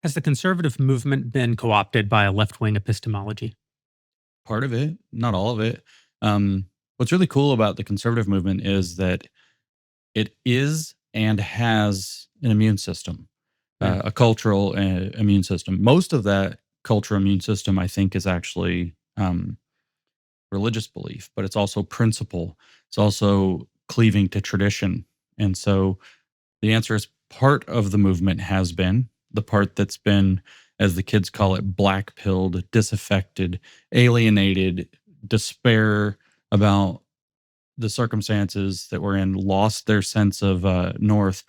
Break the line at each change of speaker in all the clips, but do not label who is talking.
Has the conservative movement been co-opted by a left-wing epistemology?
Part of it, not all of it. What's really cool about the conservative movement is that it is and has an immune system, a cultural immune system. Most of that cultural immune system, I think, is actually religious belief, but it's also principle. It's also cleaving to tradition. And so the answer is part of the movement has been the part that's been, as the kids call it, black pilled, disaffected, alienated, despair about the circumstances that we're in, lost their sense of north.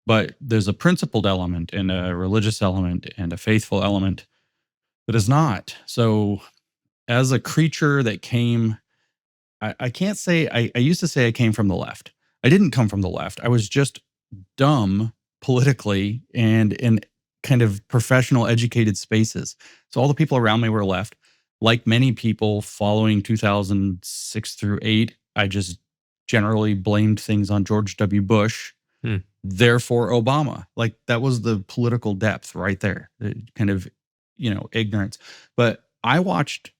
But there's a principled element and a religious element and a faithful element that is not. So, as a creature that came, I can't say, I used to say I came from the left. I didn't come from the left. I was just dumb politically and in kind of professional educated spaces. So all the people around me were left. Like many people following 2006 through 8, I just generally blamed things on George W. Bush, therefore Obama. Like that was the political depth right there, kind of, ignorance. But I watched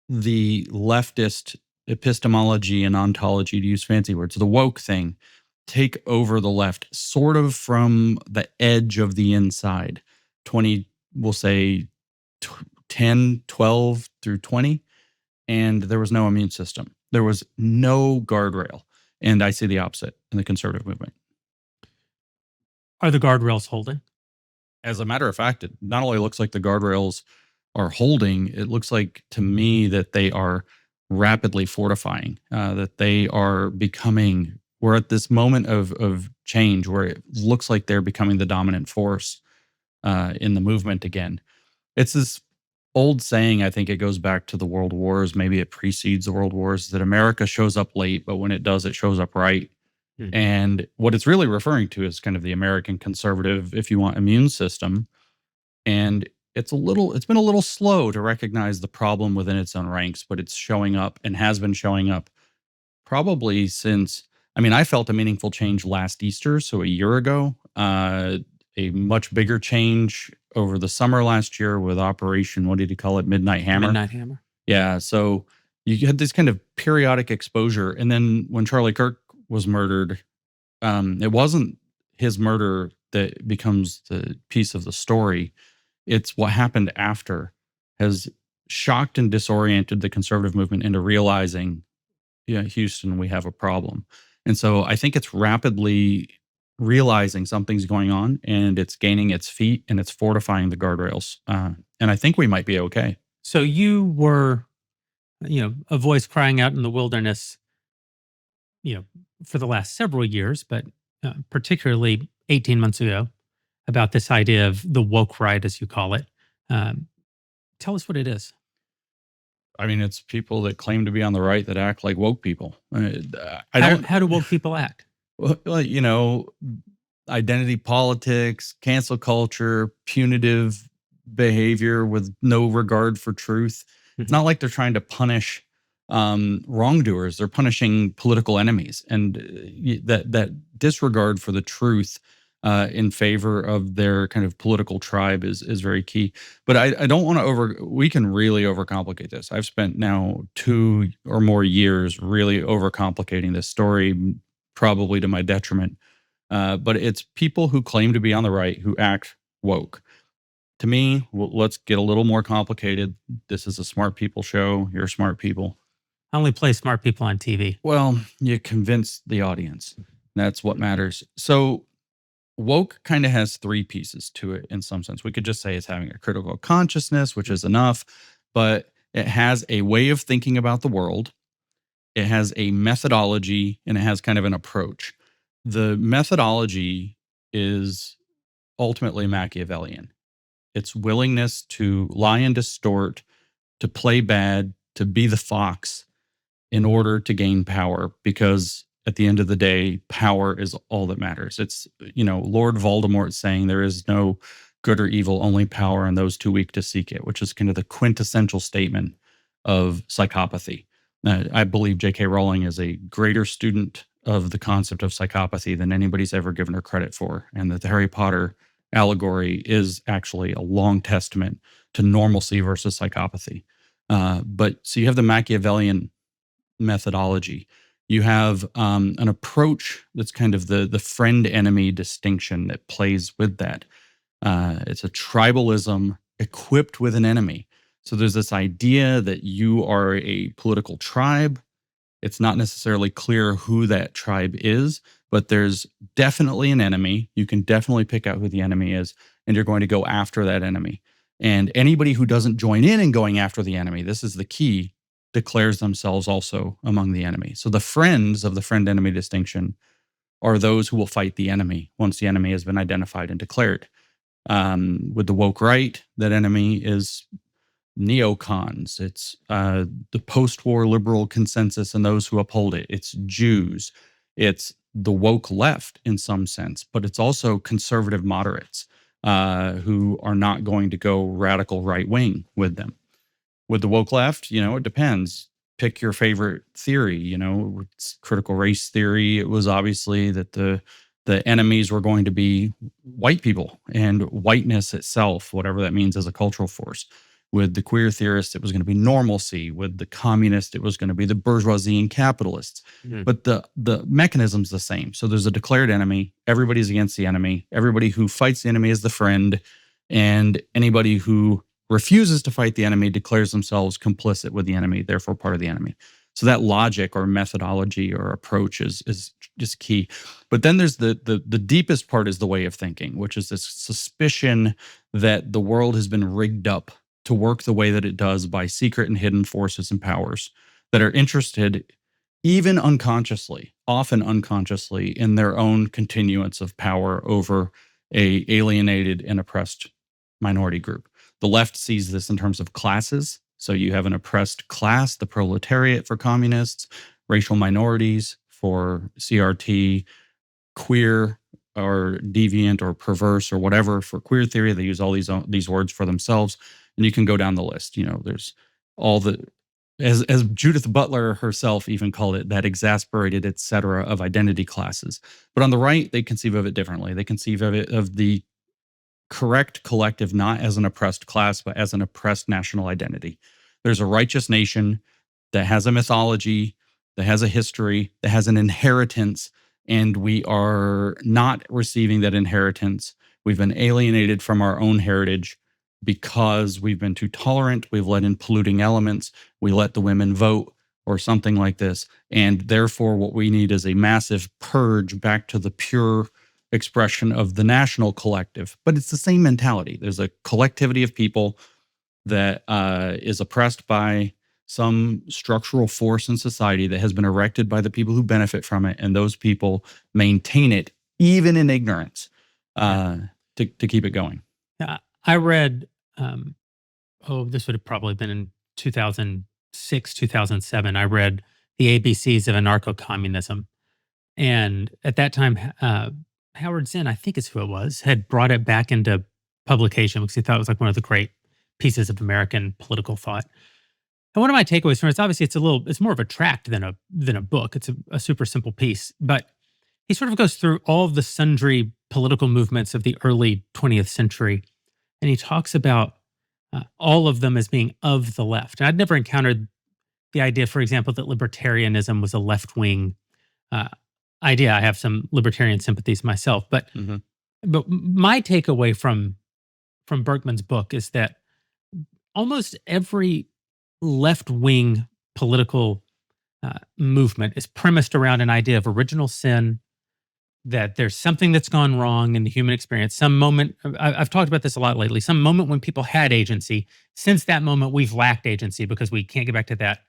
the leftist epistemology and ontology, to use fancy words, the woke thing, take over the left sort of from the edge of the inside. 20, we'll say 10, 12 through 20. And there was no immune system. There was no guardrail. And I see the opposite in the conservative movement.
Are the guardrails holding?
As a matter of fact, it not only looks like the guardrails are holding, it looks like to me that they are rapidly fortifying, that they are becoming, we're at this moment of change where it looks like they're becoming the dominant force in the movement again. It's this old saying, I think it goes back to the World Wars, maybe it precedes the World Wars, that America shows up late, but when it does, it shows up right. And what it's really referring to is kind of the American conservative, if you want, immune system. And it's been a little slow to recognize the problem within its own ranks, but it's showing up and has been showing up probably since, I felt a meaningful change last Easter, so a year ago, a much bigger change over the summer last year with Operation, what did he call it? Midnight Hammer.
Midnight Hammer.
Yeah. So you had this kind of periodic exposure. And then when Charlie Kirk was murdered, it wasn't his murder that becomes the piece of the story. It's what happened after has shocked and disoriented the conservative movement into realizing, Houston, we have a problem. And so I think it's rapidly realizing something's going on and it's gaining its feet and it's fortifying the guardrails. And I think we might be okay.
So you were, a voice crying out in the wilderness, for the last several years, but particularly 18 months ago, about this idea of the woke right, as you call it. Tell us what it is.
It's people that claim to be on the right that act like woke people.
How do woke people act?
Well, identity politics, cancel culture, punitive behavior with no regard for truth. It's not like they're trying to punish wrongdoers. They're punishing political enemies, and that disregard for the truth in favor of their kind of political tribe is very key. But I don't want to we can really overcomplicate this. I've spent now 2 or more years really overcomplicating this story, probably to my detriment. But it's people who claim to be on the right who act woke. To me, let's get a little more complicated. This is a smart people show. You're smart people.
I only play smart people on TV.
Well, you convince the audience. That's what matters. So woke kind of has 3 pieces to it in some sense. We could just say it's having a critical consciousness, which is enough, but it has a way of thinking about the world. It has a methodology and it has kind of an approach. The methodology is ultimately Machiavellian. It's willingness to lie and distort, to play bad, to be the fox in order to gain power, because at the end of the day, power is all that matters. It's, Lord Voldemort saying there is no good or evil, only power, and those too weak to seek it, which is kind of the quintessential statement of psychopathy. I believe J.K. Rowling is a greater student of the concept of psychopathy than anybody's ever given her credit for, and that the Harry Potter allegory is actually a long testament to normalcy versus psychopathy. But so you have the Machiavellian methodology. You have an approach that's kind of the friend-enemy distinction that plays with that. It's a tribalism equipped with an enemy. So there's this idea that you are a political tribe. It's not necessarily clear who that tribe is, but there's definitely an enemy. You can definitely pick out who the enemy is, and you're going to go after that enemy. And anybody who doesn't join in going after the enemy, this is the key, declares themselves also among the enemy. So the friends of the friend-enemy distinction are those who will fight the enemy once the enemy has been identified and declared. With the woke right, that enemy is neocons. It's the post-war liberal consensus and those who uphold it. It's Jews. It's the woke left in some sense, but it's also conservative moderates who are not going to go radical right wing with them. With the woke left, it depends. Pick your favorite theory. It's critical race theory. It was obviously that the enemies were going to be white people and whiteness itself, whatever that means as a cultural force. With the queer theorists, it was going to be normalcy. With the communist, it was going to be the bourgeoisie and capitalists. Mm-hmm. But the mechanism's the same. So there's a declared enemy. Everybody's against the enemy. Everybody who fights the enemy is the friend. And anybody who refuses to fight the enemy declares themselves complicit with the enemy, therefore part of the enemy. So that logic or methodology or approach is just key. But then there's the deepest part is the way of thinking, which is this suspicion that the world has been rigged up to work the way that it does by secret and hidden forces and powers that are interested, even unconsciously, often unconsciously, in their own continuance of power over a alienated and oppressed minority group. The left sees this in terms of classes. So you have an oppressed class, the proletariat for communists, racial minorities for CRT, queer or deviant or perverse or whatever for queer theory. They use all these words for themselves. And you can go down the list. There's all the, as Judith Butler herself even called it, that exasperated et cetera of identity classes. But on the right, they conceive of it differently. They conceive of it of the correct collective, not as an oppressed class, but as an oppressed national identity. There's a righteous nation that has a mythology, that has a history, that has an inheritance, and we are not receiving that inheritance. We've been alienated from our own heritage because we've been too tolerant. We've let in polluting elements. We let the women vote or something like this. And therefore, what we need is a massive purge back to the pure expression of the national collective. But it's the same mentality. There's a collectivity of people that is oppressed by some structural force in society that has been erected by the people who benefit from it, and those people maintain it even in ignorance to keep it going.
I read, this would have probably been in 2006, 2007. I read The ABCs of Anarcho-Communism. And at that time, Howard Zinn, I think is who it was, had brought it back into publication because he thought it was like one of the great pieces of American political thought. And one of my takeaways from it is obviously it's more of a tract than a book. It's a super simple piece, but he sort of goes through all of the sundry political movements of the early 20th century, and he talks about all of them as being of the left. And I'd never encountered the idea, for example, that libertarianism was a left-wing idea. I have some libertarian sympathies myself, but my takeaway from Berkman's book is that almost every left-wing political movement is premised around an idea of original sin, that there's something that's gone wrong in the human experience. Some moment, I've talked about this a lot lately, some moment when people had agency. Since that moment, we've lacked agency because we can't get back to that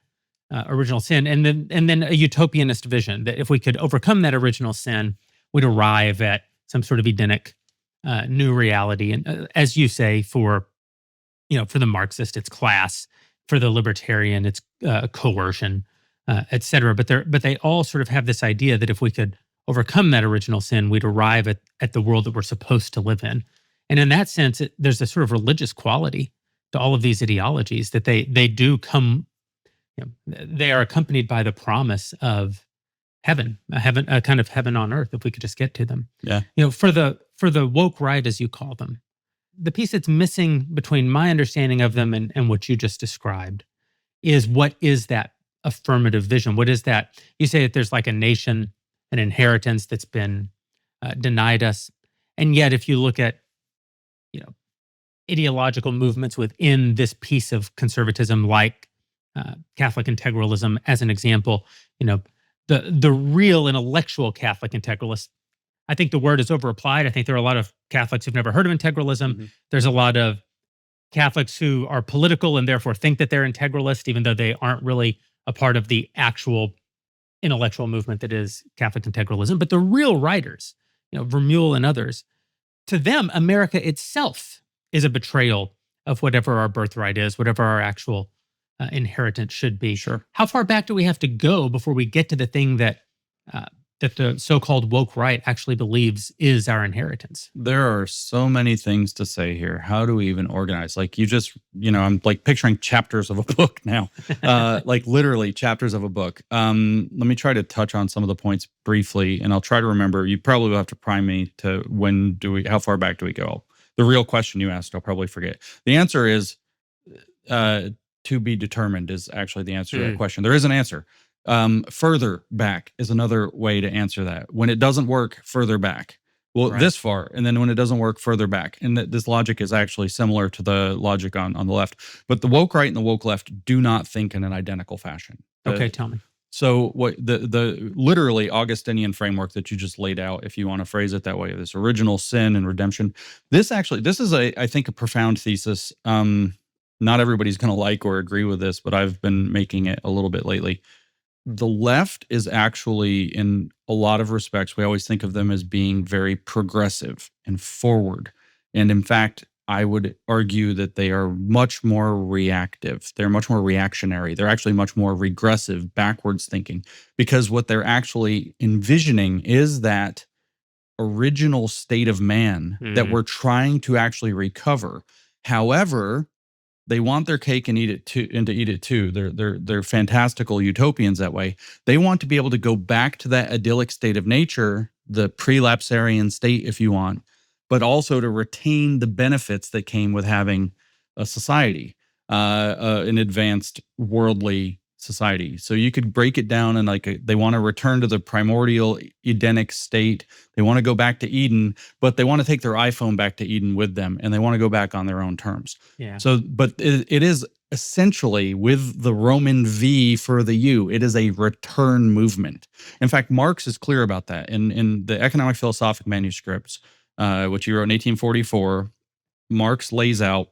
original sin. And then a utopianist vision that if we could overcome that original sin, we'd arrive at some sort of Edenic new reality. And as you say, for the Marxist, it's class. For the libertarian, it's coercion, et cetera. But they all sort of have this idea that if we could overcome that original sin, we'd arrive at the world that we're supposed to live in. And in that sense, there's a sort of religious quality to all of these ideologies that they do come. They are accompanied by the promise of heaven, a kind of heaven on earth, if we could just get to them.
Yeah.
For the for the woke right, as you call them, the piece that's missing between my understanding of them and what you just described is what is that affirmative vision? What is that? You say that there's like a nation, an inheritance that's been denied us. And yet, if you look at, you know, ideological movements within this piece of conservatism, like Catholic integralism, as an example, you know, the real intellectual Catholic integralists, I think the word is overapplied. I think there are a lot of Catholics who've never heard of integralism.
Mm-hmm.
There's a lot of Catholics who are political and therefore think that they're integralist, even though they aren't really a part of the actual intellectual movement that is Catholic integralism. But the real writers, you know, Vermeule and others, to them, America itself is a betrayal of whatever our birthright is, whatever our actual inheritance should be.
Sure.
How far back do we have to go before we get to the thing that that the so-called woke right actually believes is our inheritance?
There are so many things to say here. How do we even organize? Like you just, I'm like picturing chapters of a book now, like literally chapters of a book. Let me try to touch on some of the points briefly, and I'll try to remember. You probably will have to prime me to how far back do we go? The real question you asked, I'll probably forget. The answer is to be determined is actually the answer to that question. There is an answer. Further back is another way to answer that. When it doesn't work, further back. Well,
Right.
this far, and then when it doesn't work, further back. And this logic is actually similar to the logic on the left. But the woke right and the woke left do not think in an identical fashion.
Okay, tell me.
So what the literally Augustinian framework that you just laid out, if you want to phrase it that way, this original sin and redemption, this is I think a profound thesis. Not everybody's going to like or agree with this, but I've been making it a little bit lately. The left is actually, in a lot of respects, we always think of them as being very progressive and forward. And in fact, I would argue that they are much more reactive. They're much more reactionary. They're actually much more regressive, backwards thinking, because what they're actually envisioning is that original state of man that we're trying to actually recover. However, they want their cake and eat it too. They're fantastical utopians that way. They want to be able to go back to that idyllic state of nature, the prelapsarian state, if you want, but also to retain the benefits that came with having a society, an advanced worldly society. So you could break it down and they want to return to the primordial Edenic state. They want to go back to Eden, but they want to take their iPhone back to Eden with them, and they want to go back on their own terms.
Yeah.
So, but it is essentially, with the Roman V for the U, it is a return movement. In fact, Marx is clear about that in the Economic Philosophic Manuscripts, which he wrote in 1844. Marx lays out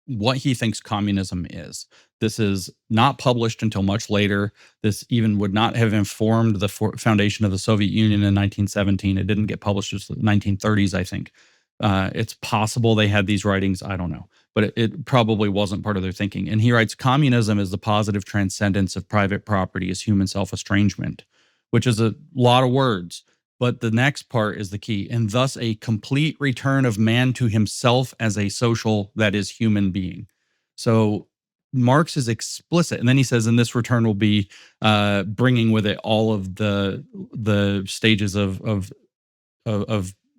what he thinks communism is. This is not published until much later. This even would not have informed the foundation of the Soviet Union in 1917. It didn't get published until the 1930s, I think. It's possible they had these writings. I don't know. But it probably wasn't part of their thinking. And he writes, communism is the positive transcendence of private property as human self-estrangement, which is a lot of words. But the next part is the key, and thus a complete return of man to himself as a social, that is, human being. So Marx is explicit, and then he says, and this return will be bringing with it all of the stages of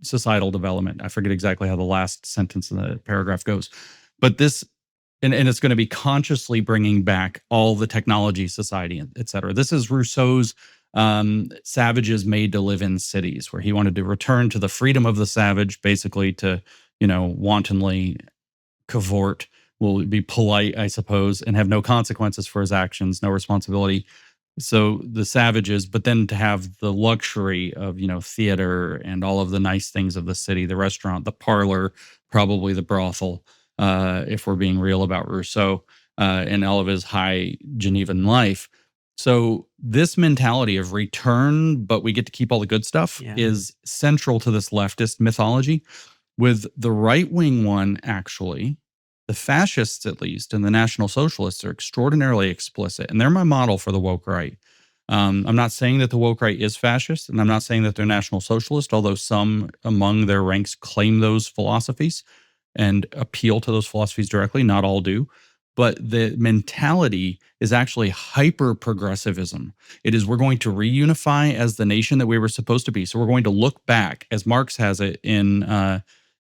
societal development. I forget exactly how the last sentence in the paragraph goes, but this, and it's going to be consciously bringing back all the technology, society, et cetera. This is Rousseau's savages made to live in cities, where he wanted to return to the freedom of the savage, basically to, wantonly cavort, will be polite, I suppose, and have no consequences for his actions, no responsibility. So the savages, but then to have the luxury of, theater and all of the nice things of the city, the restaurant, the parlor, probably the brothel, if we're being real about Rousseau, and all of his high Genevan life. So this mentality of return, but we get to keep all the good stuff, is central to this leftist mythology. With the right-wing one, actually, the fascists, at least, and the National Socialists are extraordinarily explicit, and they're my model for the woke right. I'm not saying that the woke right is fascist, and I'm not saying that they're National Socialist, although some among their ranks claim those philosophies and appeal to those philosophies directly. Not all do. but the mentality is actually hyper progressivism. It is, we're going to reunify as the nation that we were supposed to be. So we're going to look back, as Marx has it in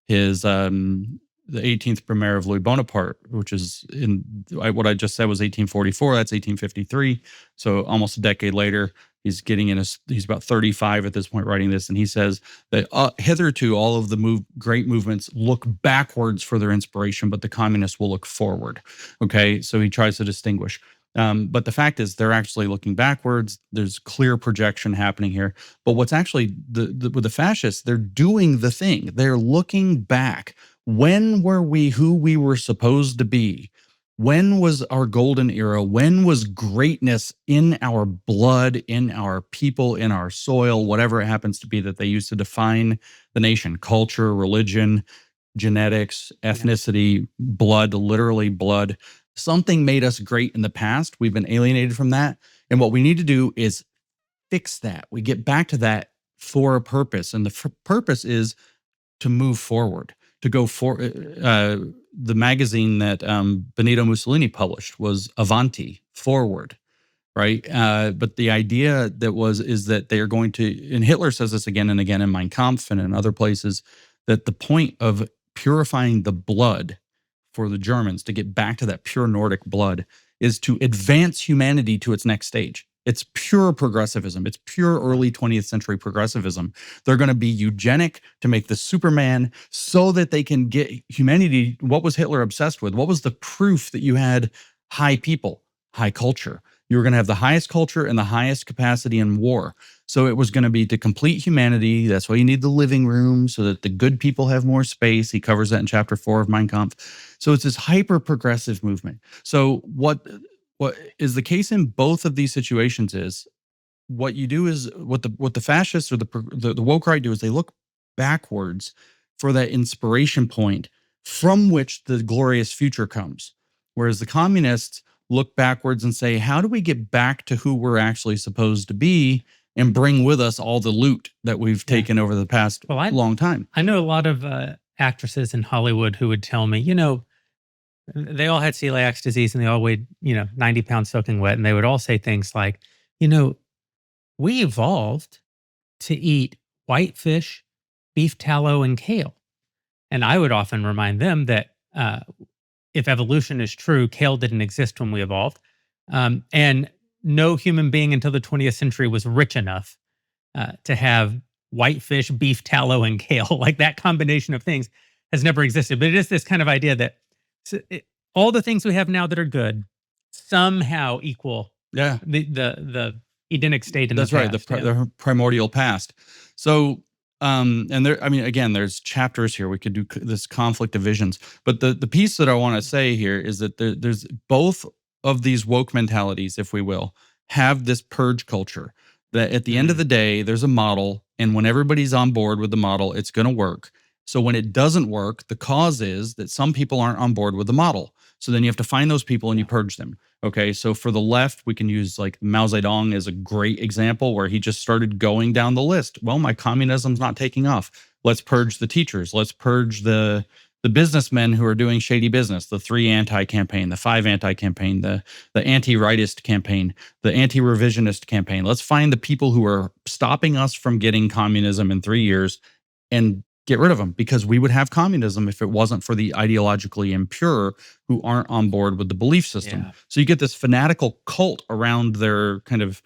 his the 18th Brumaire of Louis Bonaparte, which is in what I just said was 1844. That's 1853. So almost a decade later, he's getting in he's about 35 at this point writing this, and he says that hitherto all of the great movements look backwards for their inspiration, but the communists will look forward. Okay, so he tries to distinguish. But the fact is, they're actually looking backwards. There's clear projection happening here. But what's actually with the fascists, they're doing the thing. They're looking back. When were we who we were supposed to be? When was our golden era? When was greatness in our blood, in our people, in our soil, whatever it happens to be that they use to define the nation? Culture, religion, genetics, ethnicity, blood, literally blood. Something made us great in the past. We've been alienated from that. And what we need to do is fix that. We get back to that for a purpose. And the purpose is to move forward, to go for the magazine that Benito Mussolini published was Avanti, forward, right? But the idea is that they are going to, and Hitler says this again and again in Mein Kampf and in other places, that the point of purifying the blood for the Germans to get back to that pure Nordic blood is to advance humanity to its next stage. It's pure progressivism. It's pure early 20th century progressivism. They're going to be eugenic to make the Superman so that they can get humanity. What was Hitler obsessed with? What was the proof that you had high people, high culture? You were going to have the highest culture and the highest capacity in war. So it was going to be to complete humanity. That's why you need the living room so that the good people have more space. He covers that in chapter 4 of Mein Kampf. So it's this hyper progressive movement. So what is the case in both of these situations is what you do is what the fascists or the woke right do is they look backwards for that inspiration point from which the glorious future comes. Whereas the communists look backwards and say, how do we get back to who we're actually supposed to be and bring with us all the loot that we've taken over the past long time?
I know a lot of actresses in Hollywood who would tell me, they all had celiac disease and they all weighed, 90 pounds soaking wet. And they would all say things like, we evolved to eat white fish, beef tallow, and kale. And I would often remind them that if evolution is true, kale didn't exist when we evolved. And no human being until the 20th century was rich enough to have white fish, beef tallow, and kale. Like that combination of things has never existed. But it is this kind of idea that all the things we have now that are good somehow equal the Edenic state in the past.
That's right, the primordial past. So, and there, again, there's chapters here. We could do this conflict of visions. But the piece that I want to say here is that there's both of these woke mentalities, if we will, have this purge culture that at the end of the day, there's a model. And when everybody's on board with the model, it's going to work. So when it doesn't work, the cause is that some people aren't on board with the model. So then you have to find those people and you purge them. Okay, so for the left, we can use like Mao Zedong as a great example where he just started going down the list. Well, my communism's not taking off. Let's purge the teachers. Let's purge the businessmen who are doing shady business, the 3 anti-campaign, the 5 anti-campaign, the anti-rightist campaign, the anti-revisionist campaign. Let's find the people who are stopping us from getting communism in 3 years and get rid of them, because we would have communism if it wasn't for the ideologically impure who aren't on board with the belief system. Yeah. So you get this fanatical cult around their kind of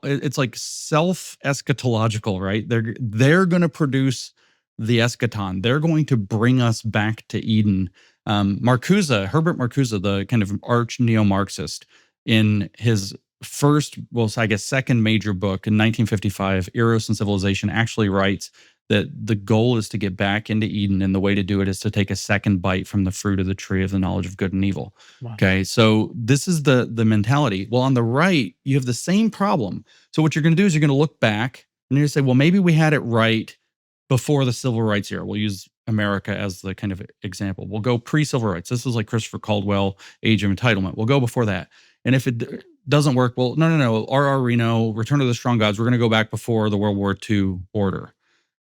it's like self-eschatological, right? They're going to produce the eschaton. They're going to bring us back to Eden. Herbert Marcuse, the kind of arch neo-Marxist, in his second major book in 1955, Eros and Civilization, actually writes that the goal is to get back into Eden, and the way to do it is to take a second bite from the fruit of the tree of the knowledge of good and evil. Wow. Okay, so this is the mentality. Well, on the right, you have the same problem. So what you're going to do is you're going to look back and you're going to say, well, maybe we had it right before the civil rights era. We'll use America as the kind of example. We'll go pre-civil rights. This is like Christopher Caldwell, Age of Entitlement. We'll go before that. And if it doesn't work, well, no. R.R. Reno, Return of the Strong Gods, we're going to go back before the World War II order.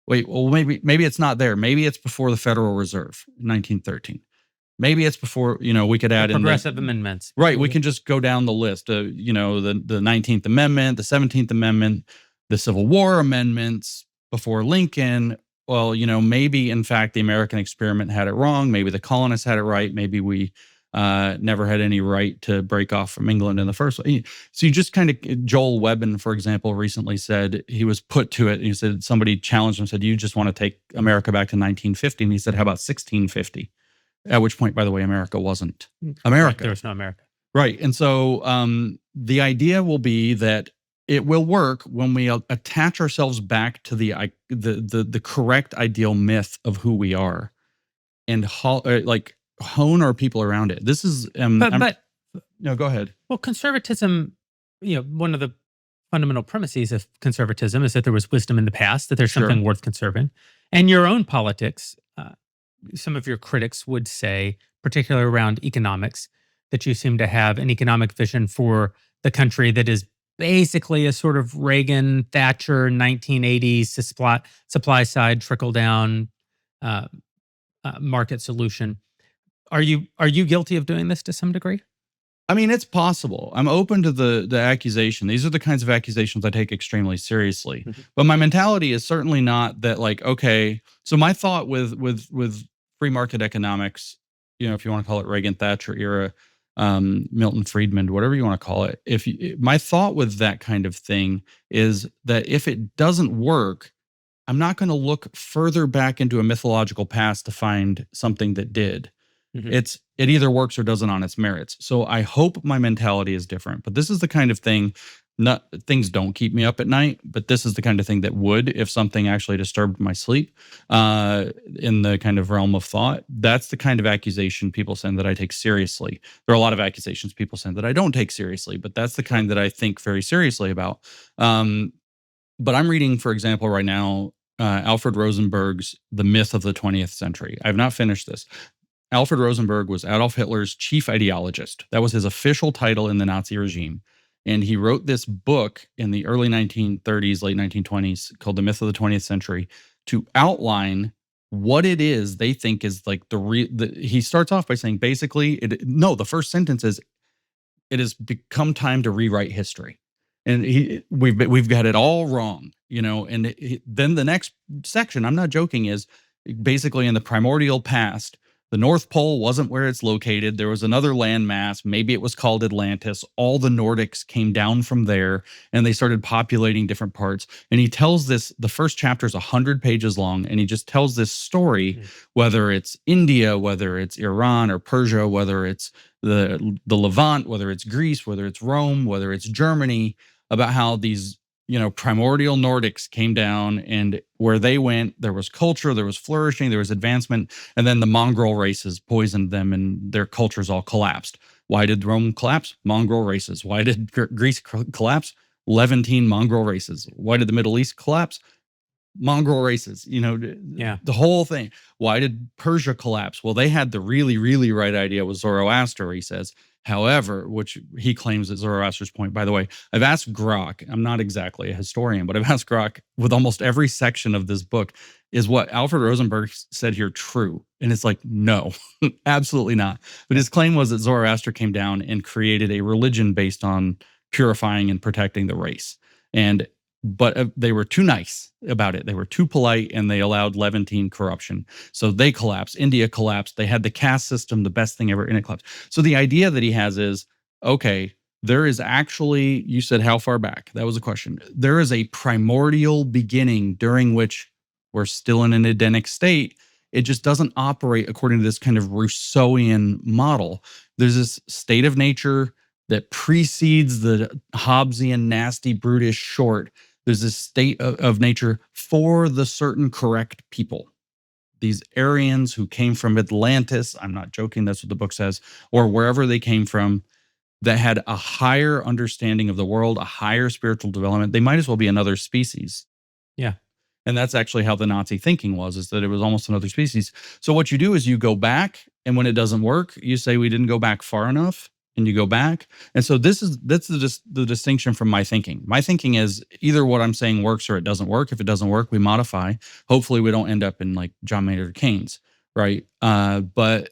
Wait, well, maybe it's not there. Maybe it's before the Federal Reserve, 1913. Maybe it's before, we could add in
progressive amendments.
Right. We can just go down the list. The 19th Amendment, the 17th Amendment, the Civil War amendments before Lincoln. Well, maybe in fact the American experiment had it wrong. Maybe the colonists had it right. Maybe we never had any right to break off from England in the first place. So you just kind of, Joel Webben, for example, recently said, he was put to it. He said, somebody challenged him, said, you just want to take America back to 1950. And he said, how about 1650? At which point, by the way, America wasn't America.
Right, there was no America.
Right. And so the idea will be that it will work when we attach ourselves back to the correct ideal myth of who we are, and hone our people around it. This is
but
no, go ahead.
Well, conservatism, one of the fundamental premises of conservatism is that there was wisdom in the past, that there's something worth conserving. And your own politics, some of your critics would say, particularly around economics, that you seem to have an economic vision for the country that is basically a sort of Reagan, Thatcher, 1980s supply side trickle down market solution. Are you guilty of doing this to some degree?
I mean, it's possible. I'm open to the accusation. These are the kinds of accusations I take extremely seriously. Mm-hmm. But my mentality is certainly not that, like, okay. So my thought with free market economics, if you want to call it Reagan, Thatcher era, Milton Friedman, whatever you want to call it. My thought with that kind of thing is that if it doesn't work, I'm not going to look further back into a mythological past to find something that did. Mm-hmm. It either works or doesn't on its merits. So I hope my mentality is different. But this is the kind of thing. Things don't keep me up at night, but this is the kind of thing that would, if something actually disturbed my sleep, in the kind of realm of thought. That's the kind of accusation people send that I take seriously. There are a lot of accusations people send that I don't take seriously, but that's the kind that I think very seriously about. But I'm reading, for example, right now, Alfred Rosenberg's The Myth of the 20th Century. I have not finished this. Alfred Rosenberg was Adolf Hitler's chief ideologist. That was his official title in the Nazi regime. And he wrote this book in the early 1930s, late 1920s, called The Myth of the 20th Century, to outline what it is they think is like he starts off by saying, basically, the first sentence is, it has become time to rewrite history. And we've got it all wrong, and then the next section, I'm not joking, is basically in the primordial past, the North Pole wasn't where it's located. There was another landmass. Maybe it was called Atlantis. All the Nordics came down from there, and they started populating different parts. And he tells this, the first chapter is 100 pages long, and he just tells this story, whether it's India, whether it's Iran or Persia, whether it's the Levant, whether it's Greece, whether it's Rome, whether it's Germany, about how these primordial Nordics came down, and where they went, there was culture, there was flourishing, there was advancement, and then the mongrel races poisoned them and their cultures all collapsed. Why did Rome collapse? Mongrel races. Why did Greece collapse? Levantine mongrel races. Why did the Middle East collapse? Mongrel races, the whole thing. Why did Persia collapse? Well, they had the really, really right idea with Zoroaster, he says. However, which he claims is Zoroaster's point. By the way, I've asked Grok, I'm not exactly a historian, but I've asked Grok with almost every section of this book, is what Alfred Rosenberg said here true? And it's like, no, absolutely not. But his claim was that Zoroaster came down and created a religion based on purifying and protecting the race. But they were too nice about it. They were too polite, and they allowed Levantine corruption. So they collapsed. India collapsed. They had the caste system, the best thing ever, and it collapsed. So the idea that he has is, okay, there is actually, you said how far back? That was the question. There is a primordial beginning during which we're still in an Edenic state. It just doesn't operate according to this kind of Rousseauian model. There's this state of nature that precedes the Hobbesian, nasty, brutish short. There's this state of nature for the certain correct people. These Aryans who came from Atlantis, I'm not joking, that's what the book says, or wherever they came from, that had a higher understanding of the world, a higher spiritual development. They might as well be another species.
Yeah.
And that's actually how the Nazi thinking was, is that it was almost another species. So what you do is you go back, and when it doesn't work, you say, we didn't go back far enough. And you go back. And so that's the distinction from my thinking. My thinking is either what I'm saying works or it doesn't work. If it doesn't work, we modify. Hopefully we don't end up in like John Maynard Keynes, right? But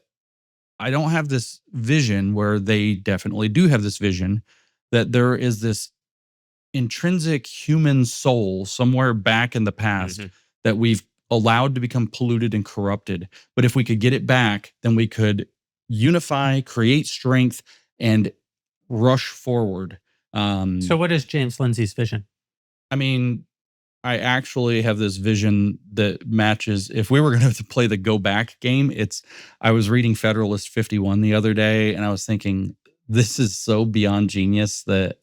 I don't have this vision where they definitely do have this vision that there is this intrinsic human soul somewhere back in the past that we've allowed to become polluted and corrupted. But if we could get it back, then we could unify, create strength, and rush forward.
So, what is James Lindsay's vision?
I mean, I actually have this vision that matches. If we were going to play the go back game, I was reading Federalist 51 the other day, and I was thinking, this is so beyond genius that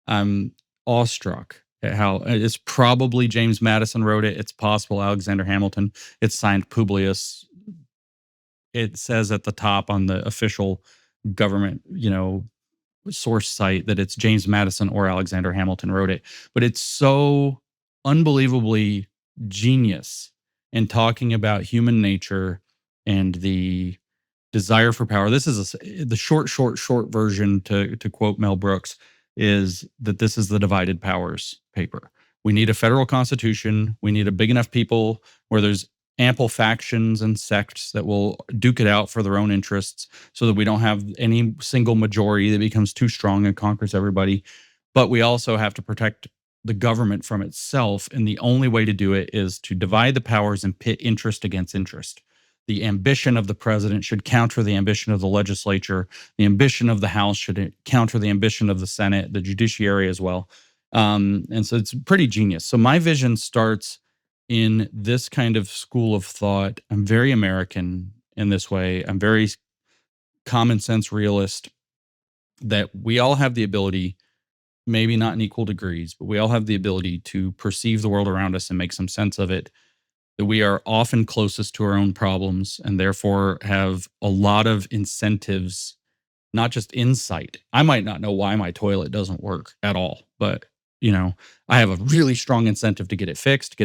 I'm awestruck at how it's probably James Madison wrote it. It's possible Alexander Hamilton. It's signed Publius. It says at the top on the official government, source site that it's James Madison or Alexander Hamilton wrote it. But it's so unbelievably genius in talking about human nature and the desire for power. This is the short version, to quote Mel Brooks, is that this is the divided powers paper. We need a federal constitution. We need a big enough people where there's ample factions and sects that will duke it out for their own interests so that we don't have any single majority that becomes too strong and conquers everybody. But we also have to protect the government from itself. And the only way to do it is to divide the powers and pit interest against interest. The ambition of the president should counter the ambition of the legislature. The ambition of the House should counter the ambition of the Senate, the judiciary as well. And so it's pretty genius. So my vision starts in this kind of school of thought. I'm very American in this way. I'm very common sense realist, that we all have the ability, maybe not in equal degrees, but we all have the ability to perceive the world around us and make some sense of it. That we are often closest to our own problems and therefore have a lot of incentives, not just insight. I might not know why my toilet doesn't work at all, but I have a really strong incentive to get it fixed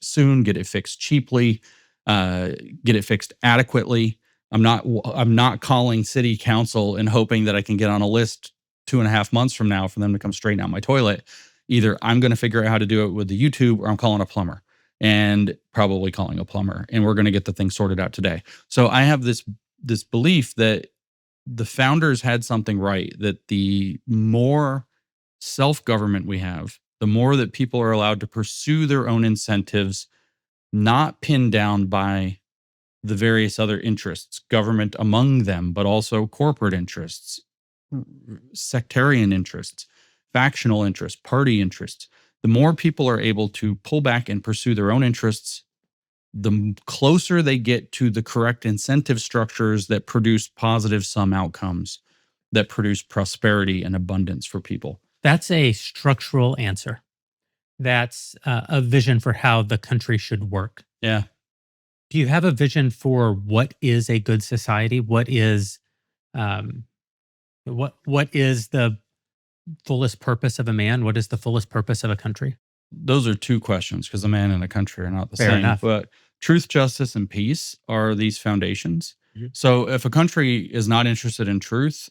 soon, get it fixed cheaply, get it fixed adequately. I'm not calling city council and hoping that I can get on a list 2.5 months from now for them to come straighten out my toilet. Either I'm going to figure out how to do it with the YouTube, or I'm calling a plumber, and probably calling a plumber, and we're going to get the thing sorted out today. So I have this belief that the founders had something right, that the more self-government we have, the more that people are allowed to pursue their own incentives, not pinned down by the various other interests, government among them, but also corporate interests, sectarian interests, factional interests, party interests. The more people are able to pull back and pursue their own interests, the closer they get to the correct incentive structures that produce positive sum outcomes, that produce prosperity and abundance for people.
That's a structural answer. That's a vision for how the country should work.
Yeah.
Do you have a vision for what is a good society? What is what is the fullest purpose of a man? What is the fullest purpose of a country?
Those are two questions, because a man and a country are not the
Fair
same.
enough.
But truth, justice, and peace are these foundations.
Mm-hmm.
So if a country is not interested in truth,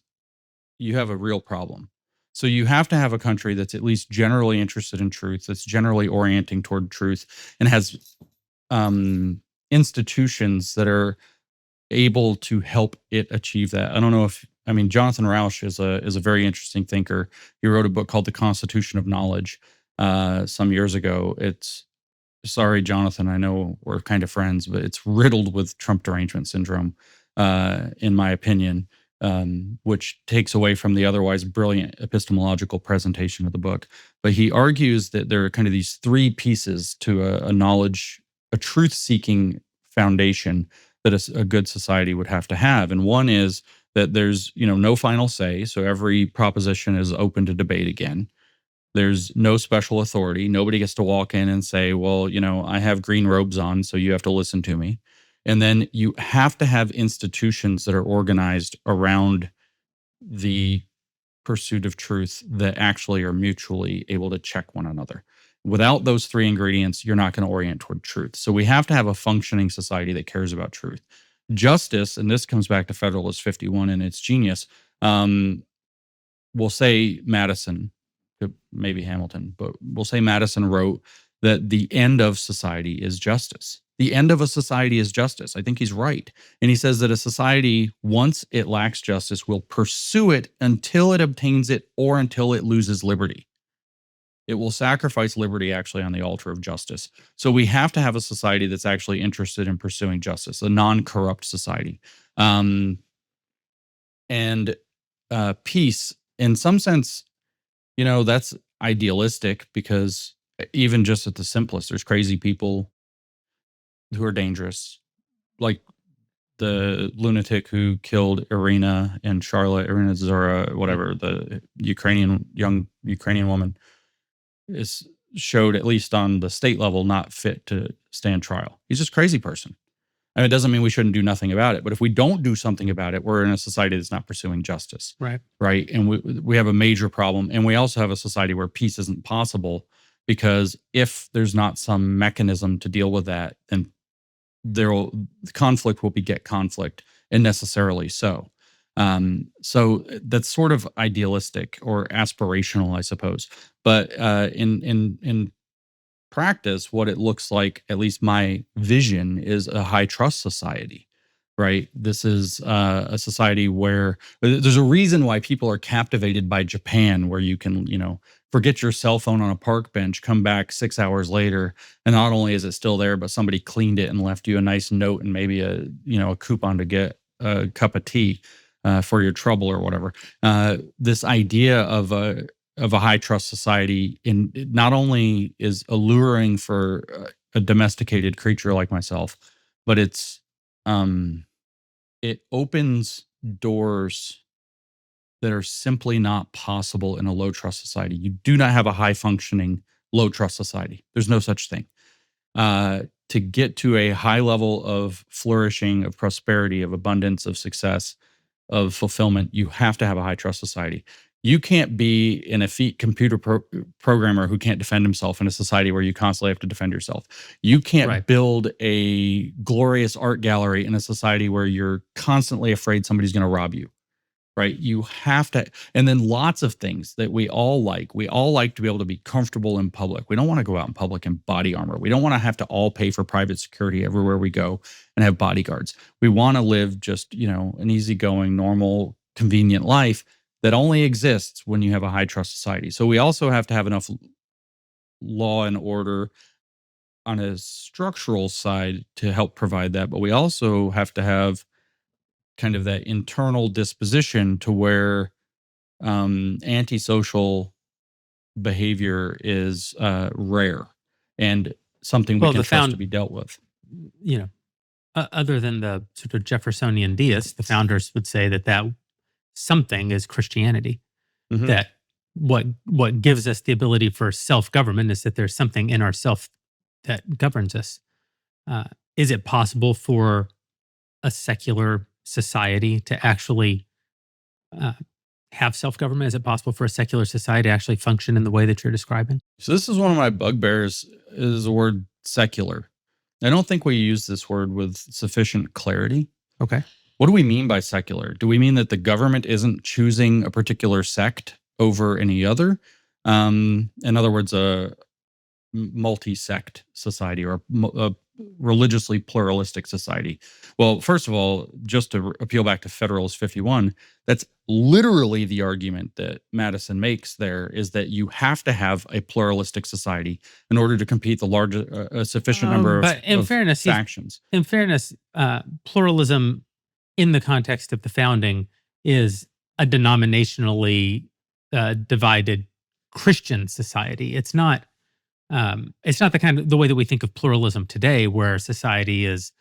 you have a real problem. So you have to have a country that's at least generally interested in truth, that's generally orienting toward truth, and has institutions that are able to help it achieve that. I don't know if, Jonathan Rauch is a very interesting thinker. He wrote a book called The Constitution of Knowledge some years ago. Sorry, Jonathan, I know we're kind of friends, but it's riddled with Trump derangement syndrome, in my opinion. Which takes away from the otherwise brilliant epistemological presentation of the book. But he argues that there are kind of these three pieces to a truth-seeking foundation that a good society would have to have. And one is that there's, no final say. So every proposition is open to debate again. There's no special authority. Nobody gets to walk in and say, well, I have green robes on, so you have to listen to me. And then you have to have institutions that are organized around the pursuit of truth that actually are mutually able to check one another. Without those three ingredients, you're not going to orient toward truth. So we have to have a functioning society that cares about truth. Justice, and this comes back to Federalist 51 and its genius, we'll say Madison, maybe Hamilton, but we'll say Madison wrote that the end of society is justice. The end of a society is justice. I think he's right. And he says that a society, once it lacks justice, will pursue it until it obtains it or until it loses liberty. It will sacrifice liberty actually on the altar of justice. So we have to have a society that's actually interested in pursuing justice, a non-corrupt society. And peace, in some sense, that's idealistic, because even just at the simplest, there's crazy people who are dangerous, like the lunatic who killed Irina and Charlotte, Irina Zora, whatever, the young Ukrainian woman, is showed, at least on the state level, not fit to stand trial. He's just a crazy person. And it doesn't mean we shouldn't do nothing about it. But if we don't do something about it, we're in a society that's not pursuing justice.
Right.
Right. And we have a major problem. And we also have a society where peace isn't possible, because if there's not some mechanism to deal with that, then conflict will beget conflict, and necessarily so. So that's sort of idealistic or aspirational, I suppose. But in practice, what it looks like, at least my vision, is a high trust society, right? This is a society where there's a reason why people are captivated by Japan, where you can, forget your cell phone on a park bench, come back 6 hours later, and not only is it still there, but somebody cleaned it and left you a nice note and maybe a coupon to get a cup of tea for your trouble or whatever. This idea of a high trust society not only is alluring for a domesticated creature like myself, but it opens doors that are simply not possible in a low trust society. You do not have a high functioning low trust society. There's no such thing. To get to a high level of flourishing, of prosperity, of abundance, of success, of fulfillment, you have to have a high trust society. You can't be an effete computer programmer who can't defend himself in a society where you constantly have to defend yourself. You can't build a glorious art gallery in a society where you're constantly afraid somebody's going to rob you, right? You have to. And then lots of things that we all like. We all like to be able to be comfortable in public. We don't want to go out in public in body armor. We don't want to have to all pay for private security everywhere we go and have bodyguards. We want to live just, an easygoing, normal, convenient life that only exists when you have a high trust society. So we also have to have enough law and order on a structural side to help provide that. But we also have to have kind of that internal disposition to where antisocial behavior is rare and something we can trust to be dealt with.
Other than the sort of Jeffersonian deists, the founders would say that something is Christianity. Mm-hmm. That what gives us the ability for self-government is that there's something in ourself that governs us. Is it possible for a secular society to actually have self-government? Is it possible for a secular society to actually function in the way that you're describing?
So this is one of my bugbears, is the word secular. I don't think we use this word with sufficient clarity.
Okay.
What do we mean by secular? Do we mean that the government isn't choosing a particular sect over any other? In other words, a multi-sect society or a religiously pluralistic society. Well, first of all, just to appeal back to Federalist 51, that's literally the argument that Madison makes there, is that you have to have a pluralistic society in order to compete the largest, a sufficient number of factions.
In fairness, pluralism in the context of the founding is a denominationally divided Christian society. It's not the way that we think of pluralism today, where society is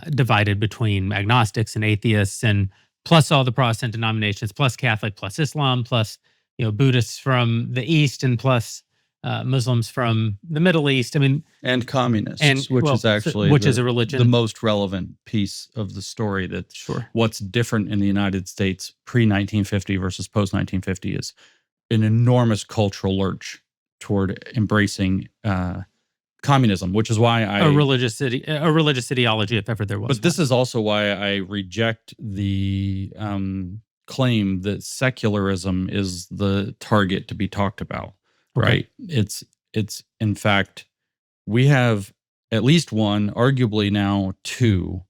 divided between agnostics and atheists, and plus all the Protestant denominations, plus Catholic, plus Islam, plus Buddhists from the East, and plus Muslims from the Middle East. I mean,
and communists, which is actually
a religion,
the most relevant piece of the story. That what's different in the United States pre-1950 versus post-1950 is an enormous cultural lurch toward embracing communism, which is why
a religious ideology, if ever there was.
But this is also why I reject the claim that secularism is the target to be talked about. Okay. Right? It's in fact, we have at least one, arguably now two,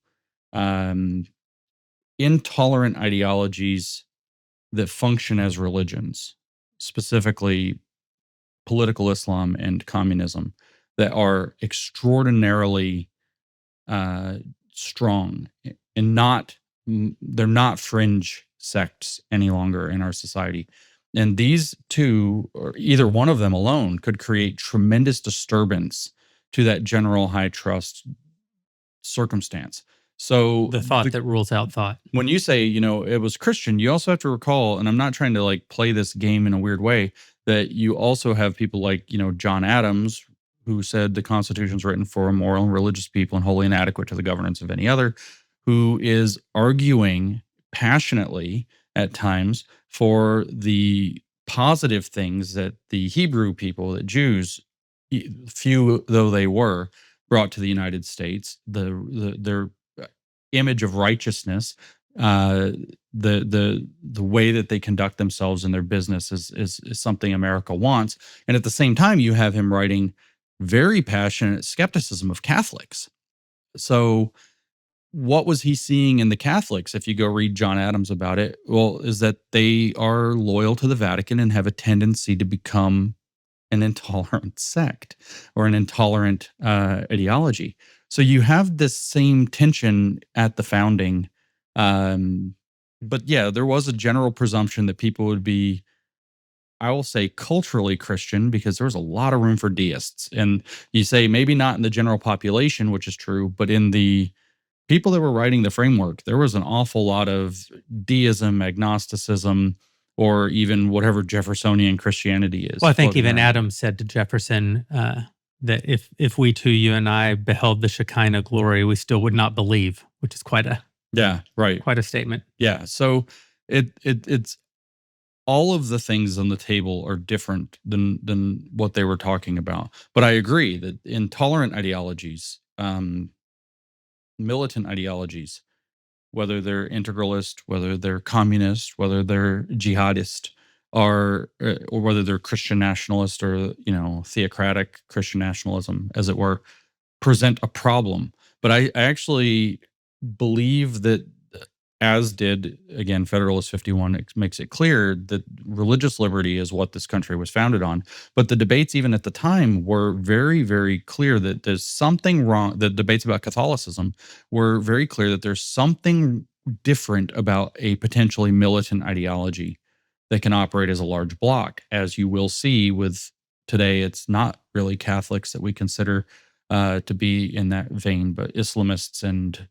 intolerant ideologies that function as religions, specifically political Islam and communism, that are extraordinarily strong and they're not fringe sects any longer in our society. And these two, or either one of them alone, could create tremendous disturbance to that general high trust circumstance. So
The thought that rules out thought.
when you say, it was Christian, you also have to recall, and I'm not trying to like play this game in a weird way, that you also have people like, John Adams, who said the Constitution is written for moral and religious people and wholly inadequate to the governance of any other, who is arguing passionately at times for the positive things that the Hebrew people, the Jews, few though they were, brought to the United States, their image of righteousness, the way that they conduct themselves in their business is something America wants. And at the same time, you have him writing very passionate skepticism of Catholics. So what was he seeing in the Catholics? If you go read John Adams about it, well, is that they are loyal to the Vatican and have a tendency to become an intolerant sect or an intolerant ideology. So you have this same tension at the founding. But yeah, there was a general presumption that people would be, I will say, culturally Christian, because there was a lot of room for deists. And you say maybe not in the general population, which is true, but in the people that were writing the framework, there was an awful lot of deism, agnosticism, or even whatever Jeffersonian Christianity is.
Well, I think
floating
even
around.
Adams said to Jefferson that if we two, you and I, beheld the Shekinah glory, we still would not believe, which is quite a statement.
Yeah. So it's all of the things on the table are different than what they were talking about. But I agree that intolerant ideologies, militant ideologies, whether they're integralist, whether they're communist, whether they're jihadist, or whether they're Christian nationalist or theocratic Christian nationalism, as it were, present a problem. But I actually believe that, as did, again, Federalist 51 makes it clear that religious liberty is what this country was founded on. But the debates, even at the time, were very, very clear that there's something wrong. The debates about Catholicism were very clear that there's something different about a potentially militant ideology that can operate as a large block. As you will see with today, it's not really Catholics that we consider to be in that vein, but Islamists and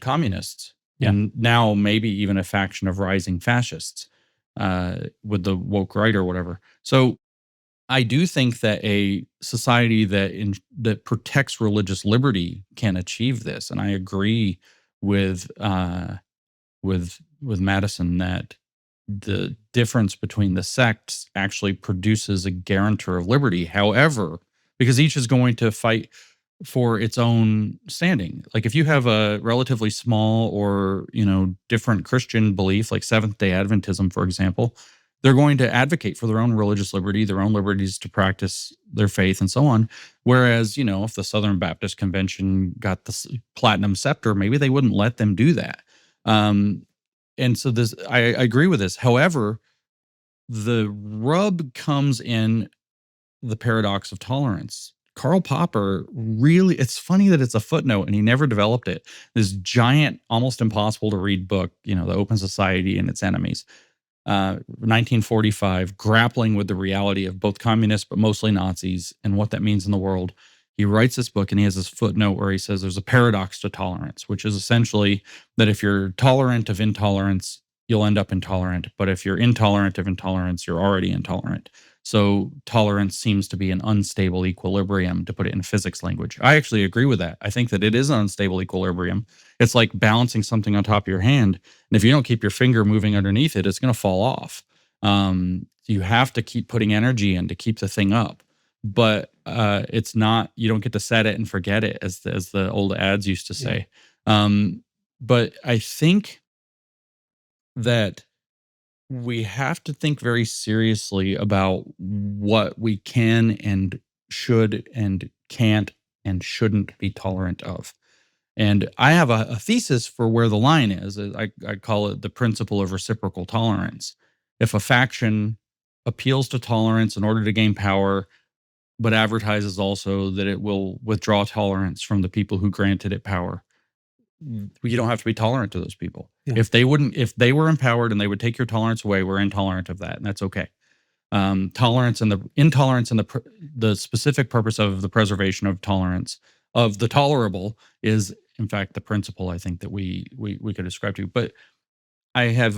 communists, and now maybe even a faction of rising fascists with the woke right or whatever. So I do think that a society that protects religious liberty can achieve this, and I agree with Madison that the difference between the sects actually produces a guarantor of liberty. However, because each is going to fight for its own standing. Like if you have a relatively small or, different Christian belief, like Seventh-day Adventism, for example, they're going to advocate for their own religious liberty, their own liberties to practice their faith and so on. Whereas, if the Southern Baptist Convention got the platinum scepter, maybe they wouldn't let them do that. And so I agree with this. However, the rub comes in the paradox of tolerance. Karl Popper really, it's funny that it's a footnote and he never developed it. This giant, almost impossible to read book, The Open Society and Its Enemies, 1945, grappling with the reality of both communists, but mostly Nazis and what that means in the world. He writes this book and he has this footnote where he says there's a paradox to tolerance, which is essentially that if you're tolerant of intolerance, you'll end up intolerant. But if you're intolerant of intolerance, you're already intolerant. So tolerance seems to be an unstable equilibrium, to put it in physics language. I actually agree with that. I think that it is an unstable equilibrium. It's like balancing something on top of your hand. And if you don't keep your finger moving underneath it, it's going to fall off. You have to keep putting energy in to keep the thing up. But it's not, you don't get to set it and forget it, as the old ads used to say. But I think that we have to think very seriously about what we can and should and can't and shouldn't be tolerant of. And I have a thesis for where the line is. I call it the principle of reciprocal tolerance. If a faction appeals to tolerance in order to gain power, but advertises also that it will withdraw tolerance from the people who granted it power, you don't have to be tolerant to those people.
Yeah.
If they were empowered and they would take your tolerance away, we're intolerant of that, and that's okay. Tolerance and the intolerance and the specific purpose of the preservation of tolerance of the tolerable is, in fact, the principle I think that we could describe to you. But I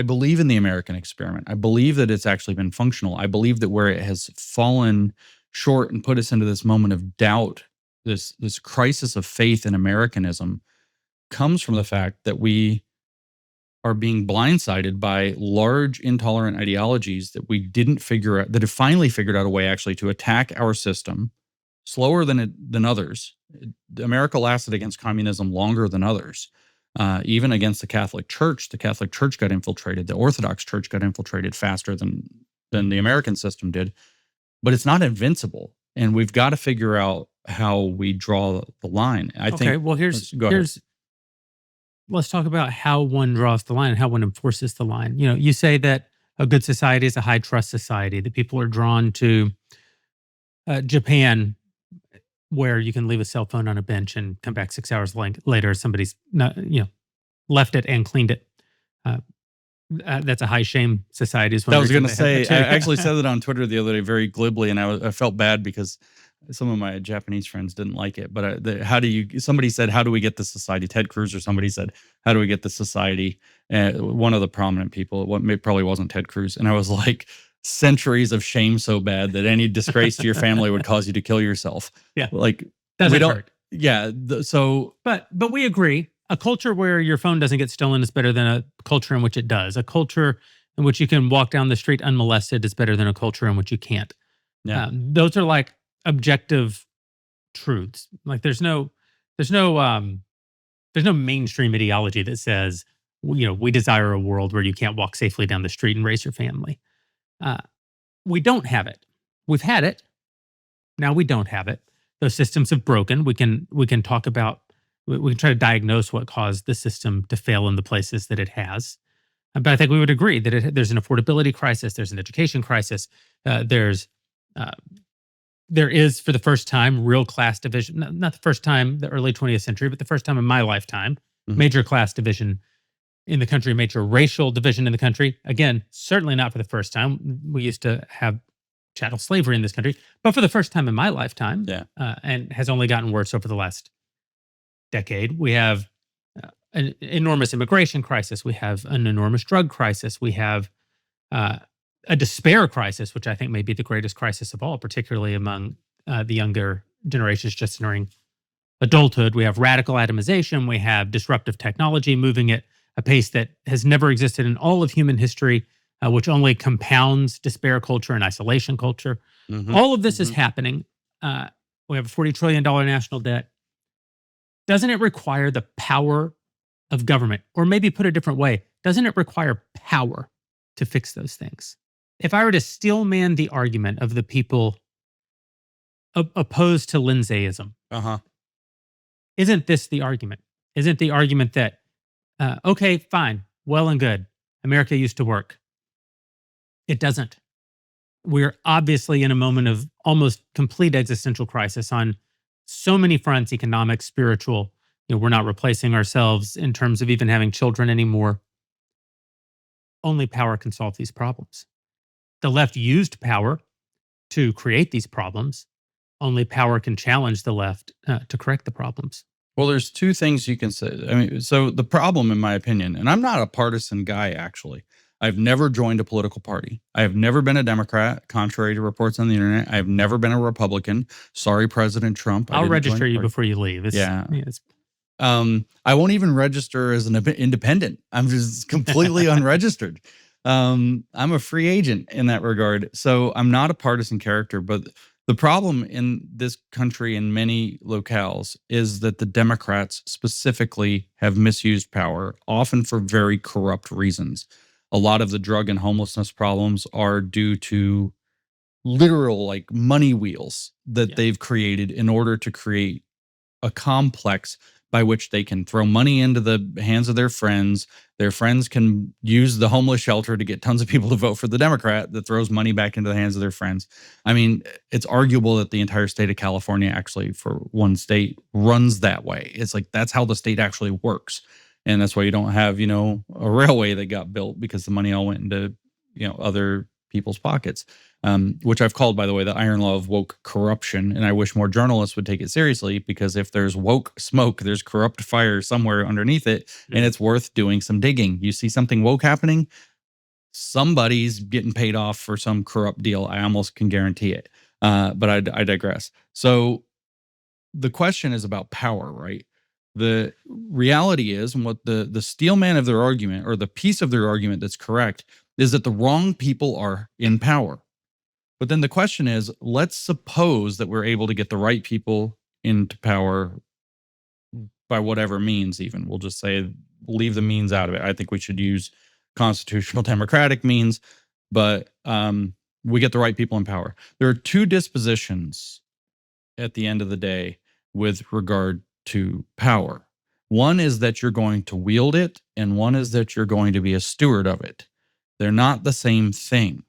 believe in the American experiment. I believe that it's actually been functional. I believe that where it has fallen short and put us into this moment of doubt, this crisis of faith in Americanism, comes from the fact that we are being blindsided by large intolerant ideologies that we didn't figure out, that have finally figured out a way actually to attack our system slower than others. America lasted against communism longer than others. Even against the Catholic Church got infiltrated. The Orthodox Church got infiltrated faster than the American system did. But it's not invincible, and we've got to figure out how we draw the line. I think.
Well, let's talk about how one draws the line and how one enforces the line. You say that a good society is a high trust society, that people are drawn to Japan, where you can leave a cell phone on a bench and come back 6 hours later, somebody's not, left it and cleaned it. That's a high shame society.
I was going to say, I actually said that on Twitter the other day very glibly, and I felt bad because some of my Japanese friends didn't like it. But somebody said, how do we get this society? Ted Cruz or somebody said, how do we get this society? One of the prominent people, probably wasn't Ted Cruz. And I was like, centuries of shame so bad that any disgrace to your family would cause you to kill yourself.
Yeah.
Like,
doesn't hurt.
Yeah.
But we agree. A culture where your phone doesn't get stolen is better than a culture in which it does. A culture in which you can walk down the street unmolested is better than a culture in which you can't.
Yeah.
Those are like objective truths. Like there's no mainstream ideology that says, we desire a world where you can't walk safely down the street and raise your family. We don't have it. We've had it. Now we don't have it. Those systems have broken. We can talk about. We can try to diagnose what caused the system to fail in the places that it has. But I think we would agree that there's an affordability crisis. There's an education crisis. There is, for the first time, real class division. Not the first time, the early 20th century, but the first time in my lifetime, major class division in the country, major racial division in the country. Again, certainly not for the first time. We used to have chattel slavery in this country, but for the first time in my lifetime, and has only gotten worse over the last decade. We have an enormous immigration crisis. We have an enormous drug crisis. We have a despair crisis, which I think may be the greatest crisis of all, particularly among the younger generations just entering adulthood. We have radical atomization. We have disruptive technology moving at a pace that has never existed in all of human history, which only compounds despair culture and isolation culture. All of this is happening. We have a $40 trillion national debt. Doesn't it require the power of government? Or maybe put a different way, doesn't it require power to fix those things? If I were to steelman the argument of the people opposed to Lindsayism, isn't this the argument? Isn't the argument that, okay, fine, well and good, America used to work? It doesn't. We're obviously in a moment of almost complete existential crisis on so many fronts: economic, spiritual. We're not replacing ourselves in terms of even having children anymore. Only power can solve these problems. The left used power to create these problems. Only power can challenge the left to correct the problems.
Well, there's two things you can say. So the problem, in my opinion, and I'm not a partisan guy, actually. I've never joined a political party. I have never been a Democrat, contrary to reports on the internet. I have never been a Republican. Sorry, President Trump.
I'll register you before you leave.
I won't even register as an independent. I'm just completely unregistered. I'm a free agent in that regard. So I'm not a partisan character. But the problem in this country in many locales is that the Democrats specifically have misused power, often for very corrupt reasons. A lot of the drug and homelessness problems are due to literal like money wheels that they've created in order to create a complex by which they can throw money into the hands of their friends. Their friends can use the homeless shelter to get tons of people to vote for the Democrat that throws money back into the hands of their friends. I mean, it's arguable that the entire state of California actually, for one state, runs that way. It's like that's how the state actually works. And that's why you don't have, a railway that got built because the money all went into, other people's pockets. Which I've called, by the way, the iron law of woke corruption. And I wish more journalists would take it seriously, because if there's woke smoke, there's corrupt fire somewhere underneath it, and it's worth doing some digging. You see something woke happening, somebody's getting paid off for some corrupt deal. I almost can guarantee it. But I digress. So the question is about power, right? The reality is, and what the steel man of their argument, or the piece of their argument that's correct, is that the wrong people are in power. But then the question is, let's suppose that we're able to get the right people into power by whatever means, even. We'll just say, leave the means out of it. I think we should use constitutional democratic means, but we get the right people in power. There are two dispositions at the end of the day with regard to power. One is that you're going to wield it, and one is that you're going to be a steward of it. They're not the same thing.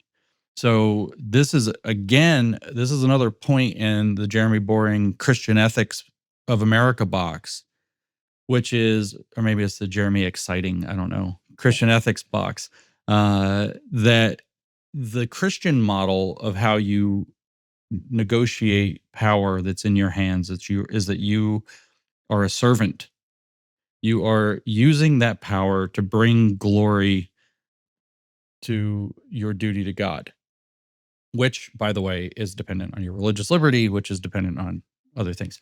So this is another point in the Jeremy Boring Christian Ethics of America box, which is, or maybe it's the Jeremy Exciting, I don't know, Christian Ethics box, that the Christian model of how you negotiate power that's in your hands is that you are a servant. You are using that power to bring glory to your duty to God, which, by the way, is dependent on your religious liberty, which is dependent on other things.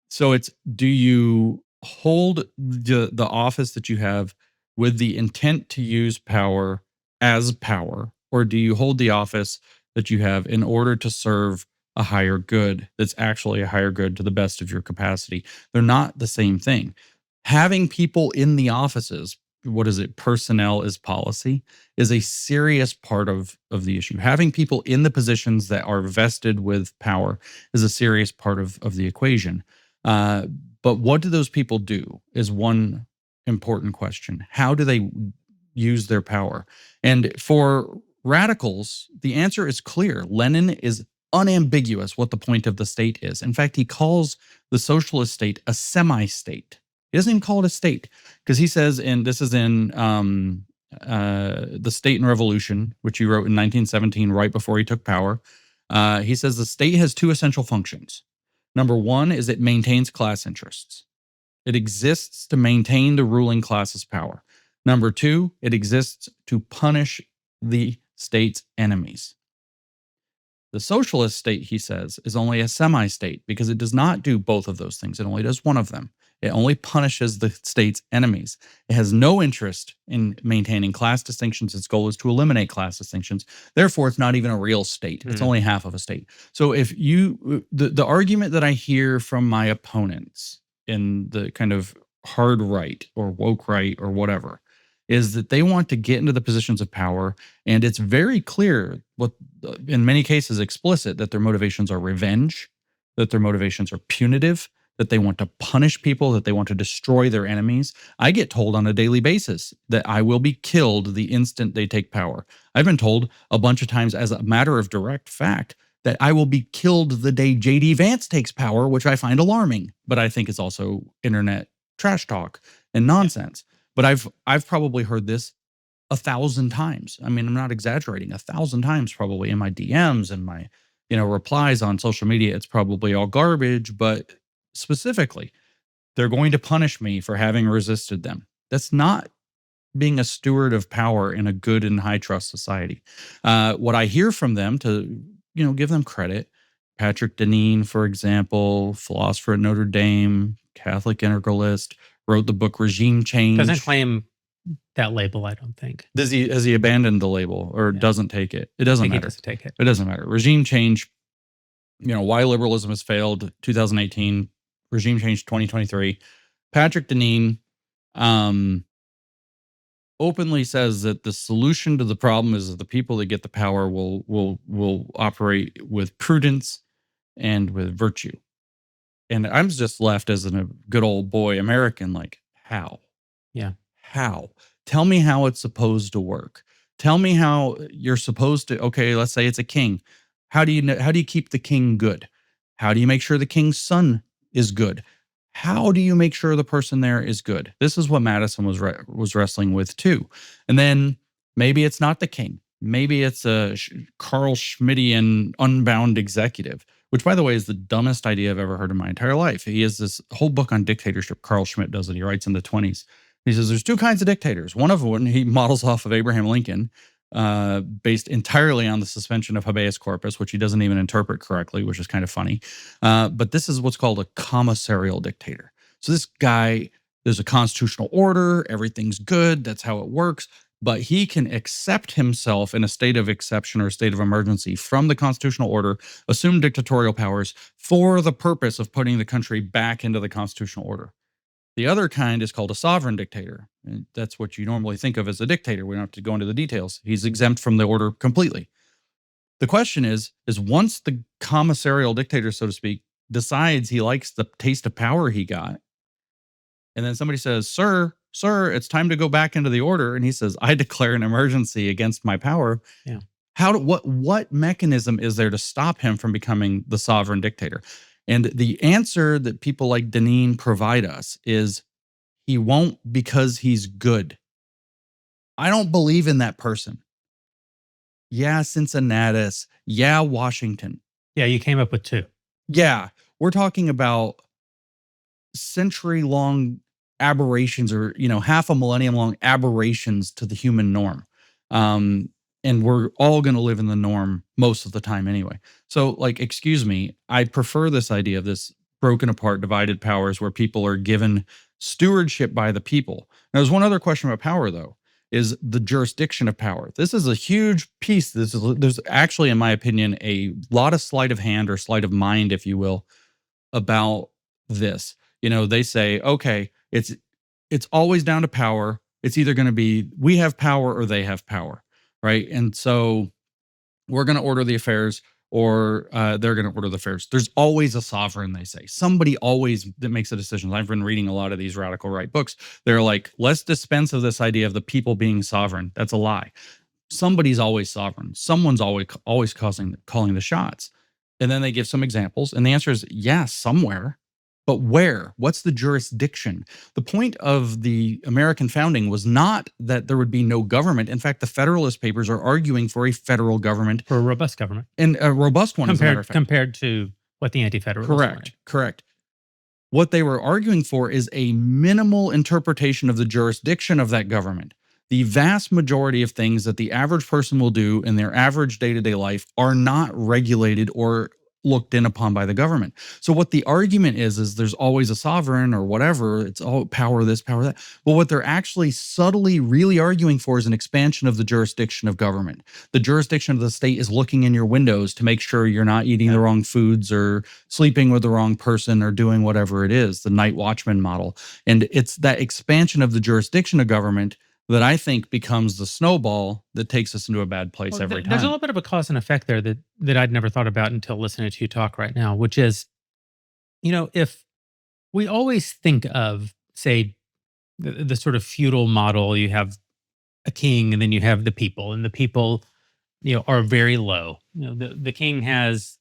So it's, do you hold the office that you have with the intent to use power as power, or do you hold the office that you have in order to serve a higher good that's actually a higher good to the best of your capacity? They're not the same thing. Having people in the offices, what is it? Personnel is policy, is a serious part of the issue. Having people in the positions that are vested with power is a serious part of the equation. But what do those people do is one important question. How do they use their power? And for radicals, the answer is clear. Lenin is unambiguous what the point of the state is. In fact, he calls the socialist state a semi-state. He doesn't even call it a state, because he says, and this is in The State and Revolution, which he wrote in 1917, right before he took power. He says the state has two essential functions. Number one is it maintains class interests. It exists to maintain the ruling class's power. Number two, it exists to punish the state's enemies. The socialist state, he says, is only a semi-state because it does not do both of those things. It only does one of them. It only punishes the state's enemies. It has no interest in maintaining class distinctions. Its goal is to eliminate class distinctions. Therefore, it's not even a real state. It's only half of a state. So if the argument that I hear from my opponents in the kind of hard right or woke right or whatever is that they want to get into the positions of power, and it's very clear, what in many cases explicit, that their motivations are revenge, that their motivations are punitive, that they want to punish people, that they want to destroy their enemies. I get told on a daily basis that I will be killed the instant they take power. I've been told a bunch of times, as a matter of direct fact, that I will be killed the day JD Vance takes power, which I find alarming, but I think is also internet trash talk and nonsense. But I've probably heard this 1,000 times. I mean, I'm not exaggerating, 1,000 times probably in my DMs and my, replies on social media. It's probably all garbage, but specifically, they're going to punish me for having resisted them. That's not being a steward of power in a good and high trust society. What I hear from them, to give them credit, Patrick Deneen, for example, philosopher at Notre Dame, Catholic integralist, wrote the book Regime Change.
Doesn't claim that label, I don't think.
Has he abandoned the label or doesn't take it? It doesn't matter.
He doesn't take it.
It doesn't matter. Regime Change, why liberalism has failed, 2018, Regime Change 2023. Patrick Deneen openly says that the solution to the problem is that the people that get the power will operate with prudence and with virtue. And I'm just left as a good old boy American, like, how?
Yeah.
How? Tell me how it's supposed to work. Tell me how you're supposed to, okay, let's say it's a king. How do you keep the king good? How do you make sure the king's son is good? How do you make sure the person there is good? This is what Madison was wrestling with too. And then maybe it's not the king. Maybe it's a Carl Schmittian unbound executive, which, by the way, is the dumbest idea I've ever heard in my entire life. He has this whole book on dictatorship. Carl Schmitt does it. He writes in the 20s. He says there's two kinds of dictators. One of them he models off of Abraham Lincoln, based entirely on the suspension of habeas corpus, which he doesn't even interpret correctly, which is kind of funny. But this is what's called a commissarial dictator. So this guy, there's a constitutional order, everything's good, that's how it works. But he can accept himself in a state of exception or a state of emergency from the constitutional order, assume dictatorial powers for the purpose of putting the country back into the constitutional order. The other kind is called a sovereign dictator. And that's what you normally think of as a dictator. We don't have to go into the details. He's exempt from the order completely. The question is once the commissarial dictator, so to speak, decides he likes the taste of power he got, and then somebody says, sir, it's time to go back into the order. And he says, I declare an emergency against my power.
Yeah.
What mechanism is there to stop him from becoming the sovereign dictator? And the answer that people like Deneen provide us is he won't, because he's good. I don't believe in that person. Yeah, Cincinnatus. Yeah, Washington.
Yeah, you came up with two.
Yeah, we're talking about century-long aberrations, or half a millennium-long aberrations to the human norm. And we're all going to live in the norm most of the time anyway. So, excuse me, I prefer this idea of this broken apart, divided powers where people are given stewardship by the people. Now, there's one other question about power, though, is the jurisdiction of power. This is a huge piece. There's actually, in my opinion, a lot of sleight of hand or sleight of mind, if you will, about this. They say, okay, it's always down to power. It's either going to be we have power or they have power, right? And so we're going to order the affairs, or they're going to order the affairs. There's always a sovereign, they say. Somebody always that makes the decisions. I've been reading a lot of these radical right books. They're like, let's dispense of this idea of the people being sovereign. That's a lie. Somebody's always sovereign. Someone's always calling the shots. And then they give some examples. And the answer is, yeah, somewhere. But where? What's the jurisdiction? The point of the American founding was not that there would be no government. In fact, the Federalist Papers are arguing for a federal government.
For a robust government.
And a robust one,
compared to what the anti-federalists wanted.
Correct. What they were arguing for is a minimal interpretation of the jurisdiction of that government. The vast majority of things that the average person will do in their average day-to-day life are not regulated or looked in upon by the government. So what the argument is there's always a sovereign or whatever. It's all power this, power that. But what they're actually subtly really arguing for is an expansion of the jurisdiction of government. The jurisdiction of the state is looking in your windows to make sure you're not eating the wrong foods or sleeping with the wrong person or doing whatever it is, the night watchman model. And it's that expansion of the jurisdiction of government that I think becomes the snowball that takes us into a bad place every time.
There's a little bit of a cause and effect there that I'd never thought about until listening to you talk right now, which is, if we always think of, say, the sort of feudal model, you have a king and then you have the people, and the people, are very low. The king has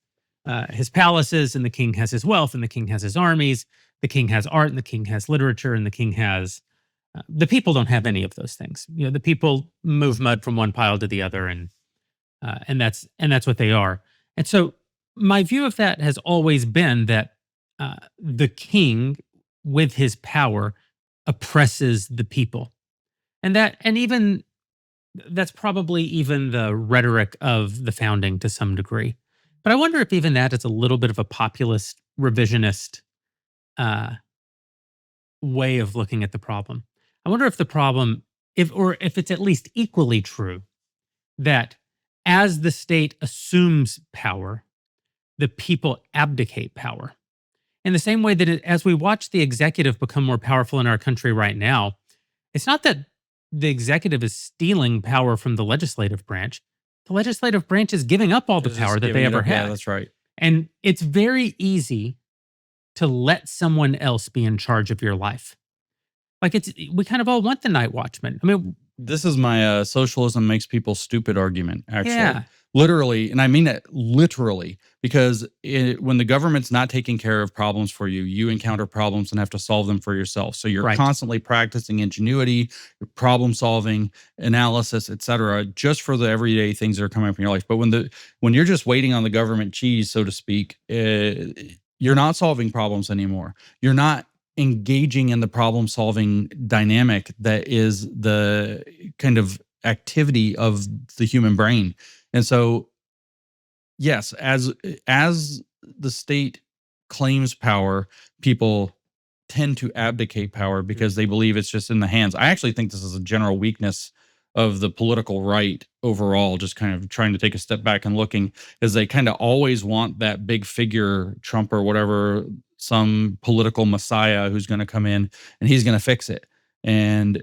his palaces, and the king has his wealth, and the king has his armies, the king has art, and the king has literature, and the king has the people don't have any of those things. The people move mud from one pile to the other, and that's what they are. And so my view of that has always been that the king, with his power, oppresses the people, and that's probably even the rhetoric of the founding to some degree. But I wonder if even that is a little bit of a populist, revisionist way of looking at the problem. I wonder if the problem, if it's at least equally true, that as the state assumes power, the people abdicate power. In the same way that as we watch the executive become more powerful in our country right now, it's not that the executive is stealing power from the legislative branch. The legislative branch is giving up all the
It's just
power that
giving
they
it
ever
up. Yeah,
had.
that's right.
And it's very easy to let someone else be in charge of your life. Like we kind of all want the night watchman. I mean,
This is my socialism makes people stupid argument, actually.
yeah,
Literally, and I mean it literally, because when the government's not taking care of problems for you, you encounter problems and have to solve them for yourself. So you're
right.
constantly practicing ingenuity, problem solving, analysis, etc., just for the everyday things that are coming up in your life. But when you're just waiting on the government cheese, so to speak, you're not solving problems anymore. You're not engaging in the problem solving dynamic that is the kind of activity of the human brain. And so, yes, as the state claims power, people tend to abdicate power because they believe it's just in the hands. I actually think this is a general weakness of the political right overall, just kind of trying to take a step back and looking, is they kind of always want that big figure, Trump or whatever, some political messiah who's going to come in and he's going to fix it. And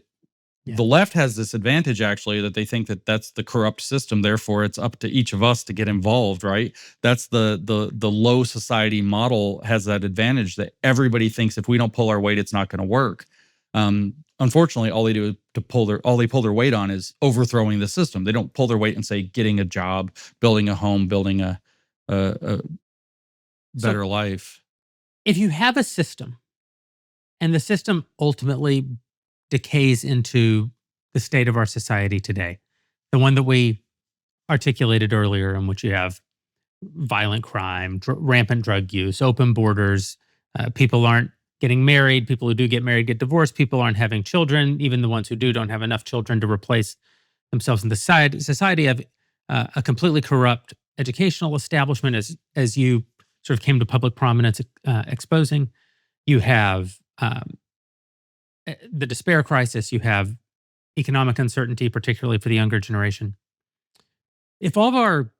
the left has this advantage, actually, that they think that that's the corrupt system. Therefore, it's up to each of us to get involved, right? That's the low society model has that advantage that everybody thinks if we don't pull our weight, it's not going to work. Unfortunately, all they do to pull their weight on is overthrowing the system. They don't pull their weight and say getting a job, building a home, building a better life.
If you have a system and the system ultimately decays into the state of our society today, the one that we articulated earlier, in which you have violent crime, rampant drug use, open borders, people aren't getting married, people who do get married get divorced, people aren't having children, even the ones who do don't have enough children to replace themselves in the society of a completely corrupt educational establishment, as you sort of came to public prominence exposing. You have the despair crisis, you have economic uncertainty, particularly for the younger generation. If all of our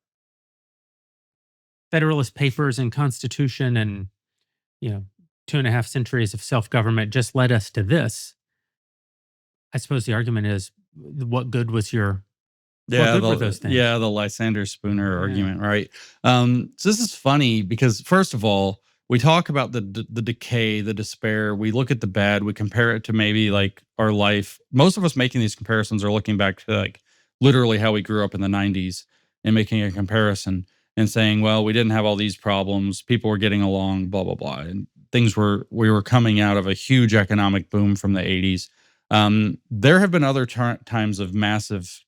Federalist Papers and Constitution and, 2.5 centuries of self-government just led us to this, I suppose the argument is, what good was your what good were those things?
Yeah, the Lysander Spooner argument, right? So this is funny because, first of all, we talk about the decay, the despair. We look at the bad. We compare it to maybe like our life. Most of us making these comparisons are looking back to like literally how we grew up in the 90s and making a comparison and saying, well, we didn't have all these problems. People were getting along, blah, blah, blah. And we were coming out of a huge economic boom from the 80s. There have been other times of massive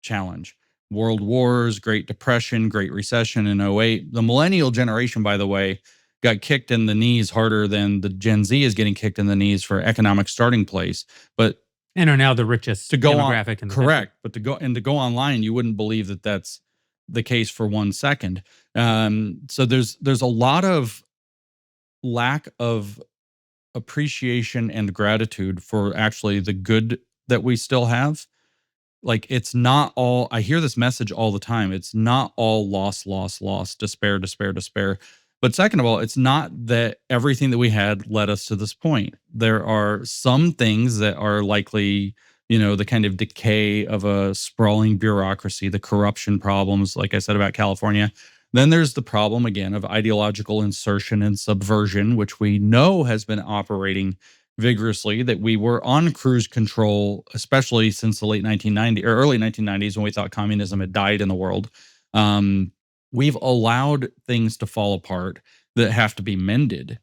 challenge. World Wars, Great Depression, Great Recession in '08. The millennial generation, by the way, got kicked in the knees harder than the Gen Z is getting kicked in the knees for economic starting place. But
and are now the richest demographic in the
correct.
country.
But to go online, you wouldn't believe that that's the case for 1 second. So there's a lot of lack of appreciation and gratitude for actually the good that we still have. Like, it's not all, I hear this message all the time. It's not all loss, despair, despair, despair. But second of all, it's not that everything that we had led us to this point. There are some things that are likely, the kind of decay of a sprawling bureaucracy, the corruption problems, like I said about California. Then there's the problem, again, of ideological insertion and subversion, which we know has been operating vigorously, that we were on cruise control, especially since the late 1990s or early 1990s when we thought communism had died in the world. We've allowed things to fall apart that have to be mended,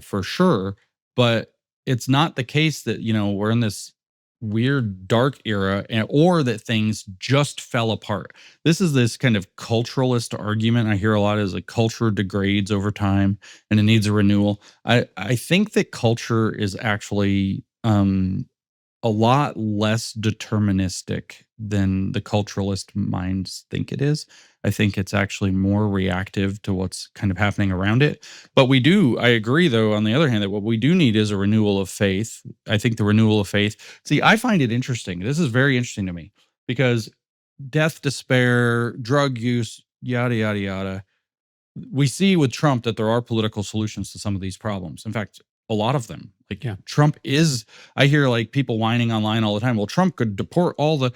for sure. But it's not the case that, we're in this weird dark era or that things just fell apart. This is this kind of culturalist argument I hear a lot, is like culture degrades over time and it needs a renewal. I think that culture is actually a lot less deterministic than the culturalist minds think it is. I think it's actually more reactive to what's kind of happening around it. But I agree, though, on the other hand, that what we do need is a renewal of faith. I think the renewal of faith. See, I find it interesting. This is very interesting to me because death, despair, drug use, yada, yada, yada. We see with Trump that there are political solutions to some of these problems. In fact, a lot of them. Like
Yeah.
Trump is, I hear like people whining online all the time. Well, Trump could deport all the,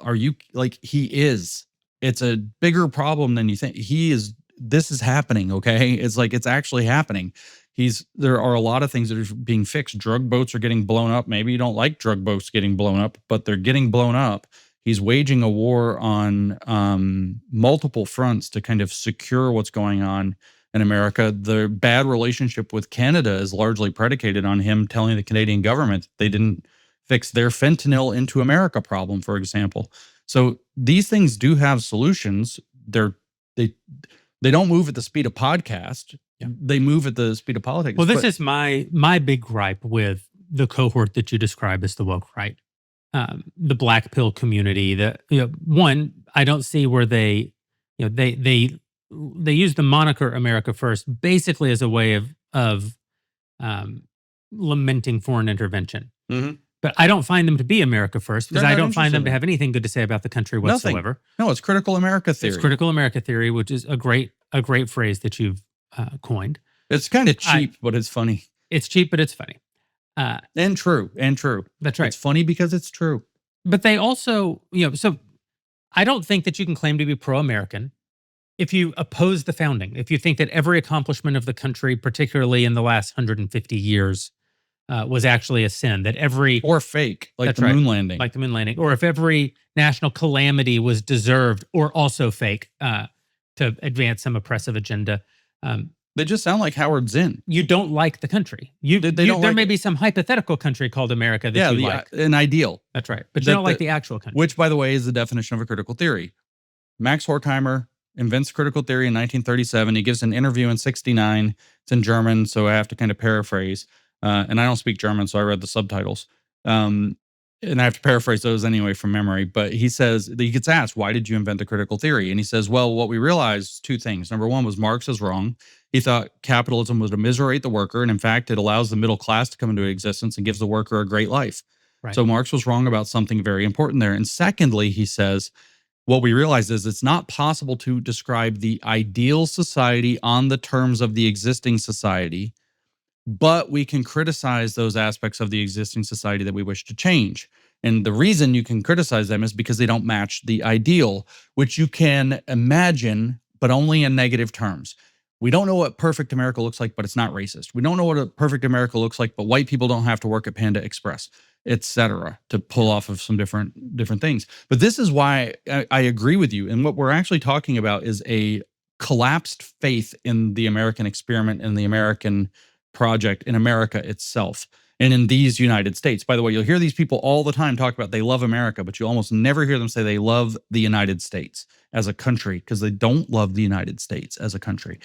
are you like, he is, it's a bigger problem than you think. He is, this is happening. Okay. It's like, it's actually happening. There are a lot of things that are being fixed. Drug boats are getting blown up. Maybe you don't like drug boats getting blown up, but they're getting blown up. He's waging a war on multiple fronts to kind of secure what's going on in America. The bad relationship with Canada is largely predicated on him telling the Canadian government they didn't fix their fentanyl into America problem, for example. So these things do have solutions. They don't move at the speed of podcast. Yeah. They move at the speed of politics.
Well, this is my big gripe with the cohort that you describe as the woke right. The black pill community. One, I don't see where they use the moniker America First basically as a way of lamenting foreign intervention.
Mm-hmm.
But I don't find them to be America First because I don't find them to have anything good to say about the country whatsoever.
Nothing. No, it's critical America theory.
It's critical America theory, which is a great phrase that you've coined.
It's kind of cheap, but it's funny.
It's cheap, but it's funny.
And true.
That's right.
It's funny because it's true.
But they also, so I don't think that you can claim to be pro-American if you oppose the founding, if you think that every accomplishment of the country, particularly in the last 150 years, was actually a sin, that every...
Or fake, like the moon landing.
Like the moon landing. Or if every national calamity was deserved or also fake to advance some oppressive agenda.
They just sound like Howard Zinn.
You don't like the country. There may be some hypothetical country called America that you like.
An ideal.
That's right. But you don't like the actual country.
Which, by the way, is the definition of a critical theory. Max Horkheimer invents critical theory in 1937. He gives an interview in 1969. It's in German, so I have to kind of paraphrase. And I don't speak German, so I read the subtitles. And I have to paraphrase those anyway from memory. But he says, he gets asked, why did you invent the critical theory? And he says, well, what we realized, two things. Number one was Marx is wrong. He thought capitalism was to miserate the worker. And in fact, it allows the middle class to come into existence and gives the worker a great life. Right. So Marx was wrong about something very important there. And secondly, he says, what we realize is it's not possible to describe the ideal society on the terms of the existing society, but we can criticize those aspects of the existing society that we wish to change. And the reason you can criticize them is because they don't match the ideal, which you can imagine, but only in negative terms. We don't know what perfect America looks like, but it's not racist. We don't know what a perfect America looks like, but white people don't have to work at Panda Express, etc., to pull off of some different things. But this is why I agree with you. And what we're actually talking about is a collapsed faith in the American experiment and the American project, in America itself, and in these United States. By the way, you'll hear these people all the time talk about they love America, but you almost never hear them say they love the United States as a country, because they don't love the United States as a country.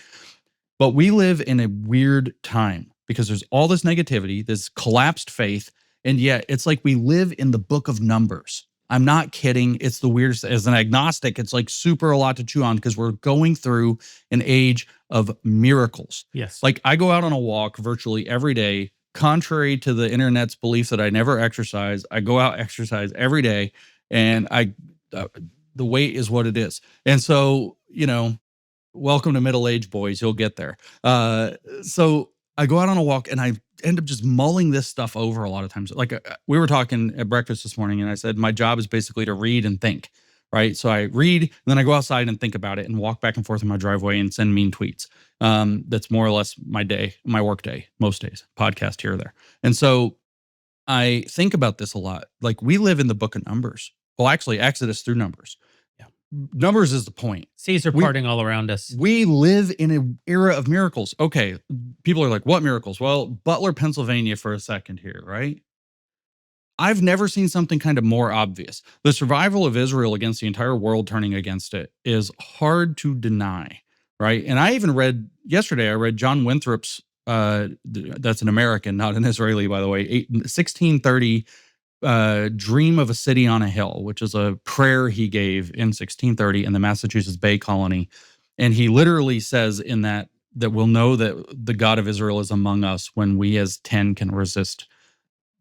But we live in a weird time because there's all this negativity, this collapsed faith, and yet it's like we live in the book of Numbers. I'm not kidding. It's the weirdest. As an agnostic, it's like super a lot to chew on because we're going through an age of miracles.
Yes.
Like I go out on a walk virtually every day, contrary to the internet's belief that I never exercise. I go out, exercise every day, and the weight is what it is. And so, welcome to middle-aged boys. You'll get there. So I go out on a walk and I end up just mulling this stuff over a lot of times. Like we were talking at breakfast this morning and I said, my job is basically to read and think, right? So I read and then I go outside and think about it and walk back and forth in my driveway and send mean tweets. That's more or less my work day, most days, podcast here or there. And so I think about this a lot. Like we live in the book of Numbers. Well, actually Exodus through Numbers. Numbers is the point.
Seas are parting all around us.
We live in an era of miracles. Okay, people are like, what miracles? Well, Butler, Pennsylvania for a second here, right? I've never seen something kind of more obvious. The survival of Israel against the entire world turning against it is hard to deny, right? And I even read, yesterday, I read John Winthrop's, that's an American, not an Israeli, by the way, 1630 Dream of a City on a Hill, which is a prayer he gave in 1630 in the Massachusetts Bay Colony. And he literally says in that we'll know that the God of Israel is among us when we as 10 can resist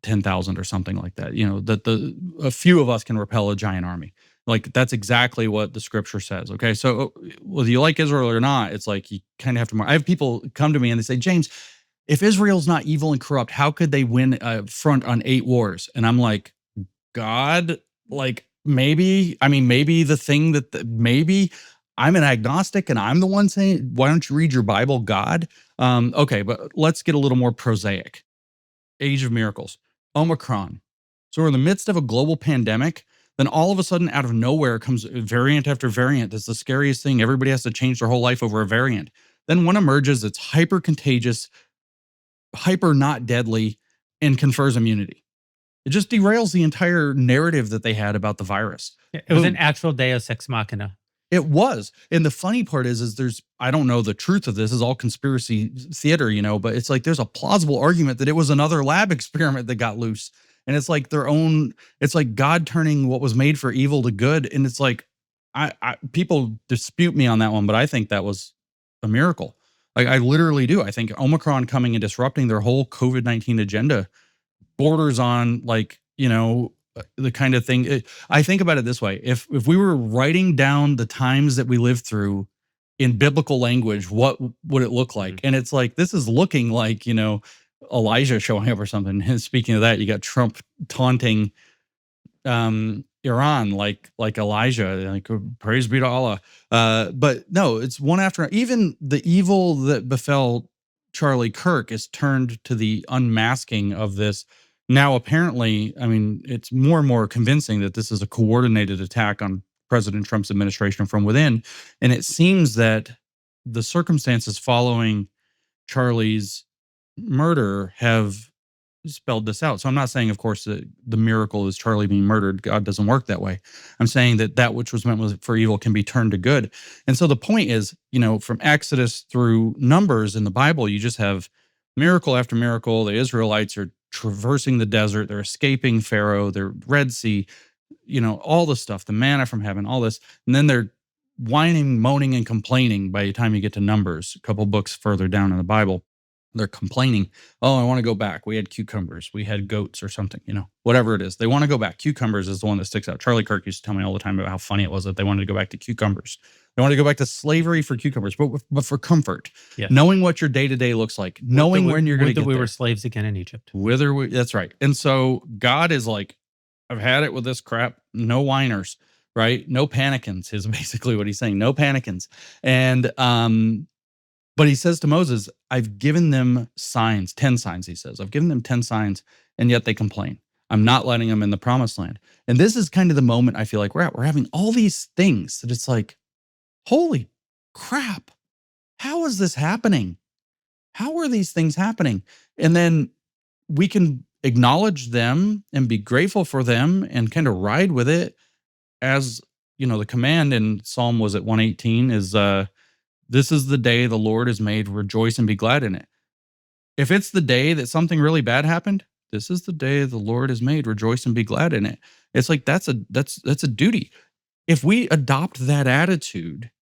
10,000 or something like that. That a few of us can repel a giant army. Like that's exactly what the scripture says. Okay. So whether you like Israel or not, it's like you kind of have to, I have people come to me and they say, James, if Israel's not evil and corrupt, how could they win a front on 8 wars? And I'm like, God, like maybe the thing maybe I'm an agnostic and I'm the one saying, why don't you read your Bible, God? Okay, but let's get a little more prosaic. Age of miracles, Omicron. So we're in the midst of a global pandemic. Then all of a sudden, out of nowhere, comes variant after variant. That's the scariest thing. Everybody has to change their whole life over a variant. Then one emerges that's hyper contagious, hyper not deadly, and confers immunity. It just derails the entire narrative that they had about the virus.
It was an actual Deus ex machina.
It was. And the funny part is there's, I don't know the truth of this, is all conspiracy theater, but it's like there's a plausible argument that it was another lab experiment that got loose. And it's like it's like God turning what was made for evil to good. And it's like, people dispute me on that one, but I think that was a miracle. Like I literally do. I think Omicron coming and disrupting their whole COVID-19 agenda borders on the kind of thing. I think about it this way. If we were writing down the times that we lived through in biblical language, what would it look like? And it's like, this is looking like, Elijah showing up or something. And speaking of that, you got Trump taunting Iran like Elijah, like praise be to Allah. But no, it's one after even the evil that befell Charlie Kirk is turned to the unmasking of this. Now, apparently, it's more and more convincing that this is a coordinated attack on President Trump's administration from within. And it seems that the circumstances following Charlie's murder have spelled this out. So I'm not saying, of course, that the miracle is Charlie being murdered. God doesn't work that way. I'm saying that which was meant for evil can be turned to good. And so the point is, from Exodus through Numbers in the Bible, you just have miracle after miracle. The Israelites are traversing the desert. They're escaping Pharaoh, their Red Sea, all the stuff, the manna from heaven, all this. And then they're whining, moaning, and complaining by the time you get to Numbers, a couple books further down in the Bible. They're complaining, oh, I want to go back. We had cucumbers. We had goats or something, whatever it is. They want to go back. Cucumbers is the one that sticks out. Charlie Kirk used to tell me all the time about how funny it was that they wanted to go back to cucumbers. They wanted to go back to slavery for cucumbers, but for comfort. Yeah. Knowing what your day-to-day looks like, knowing when you're going to get there.
We were slaves again in Egypt.
That's right. And so God is like, I've had it with this crap. No whiners, right? No panicins is basically what he's saying. No panicins. And, but he says to Moses, I've given them signs, 10 signs, he says. I've given them 10 signs, and yet they complain. I'm not letting them in the promised land. And this is kind of the moment I feel like we're at. We're having all these things that it's like, holy crap, how is this happening? How are these things happening? And then we can acknowledge them and be grateful for them and kind of ride with it as, the command in Psalm, was it 118, is this is the day the Lord has made, rejoice and be glad in it. If it's the day that something really bad happened, this is the day the Lord has made, rejoice and be glad in it. It's like that's a duty. If we adopt that attitude,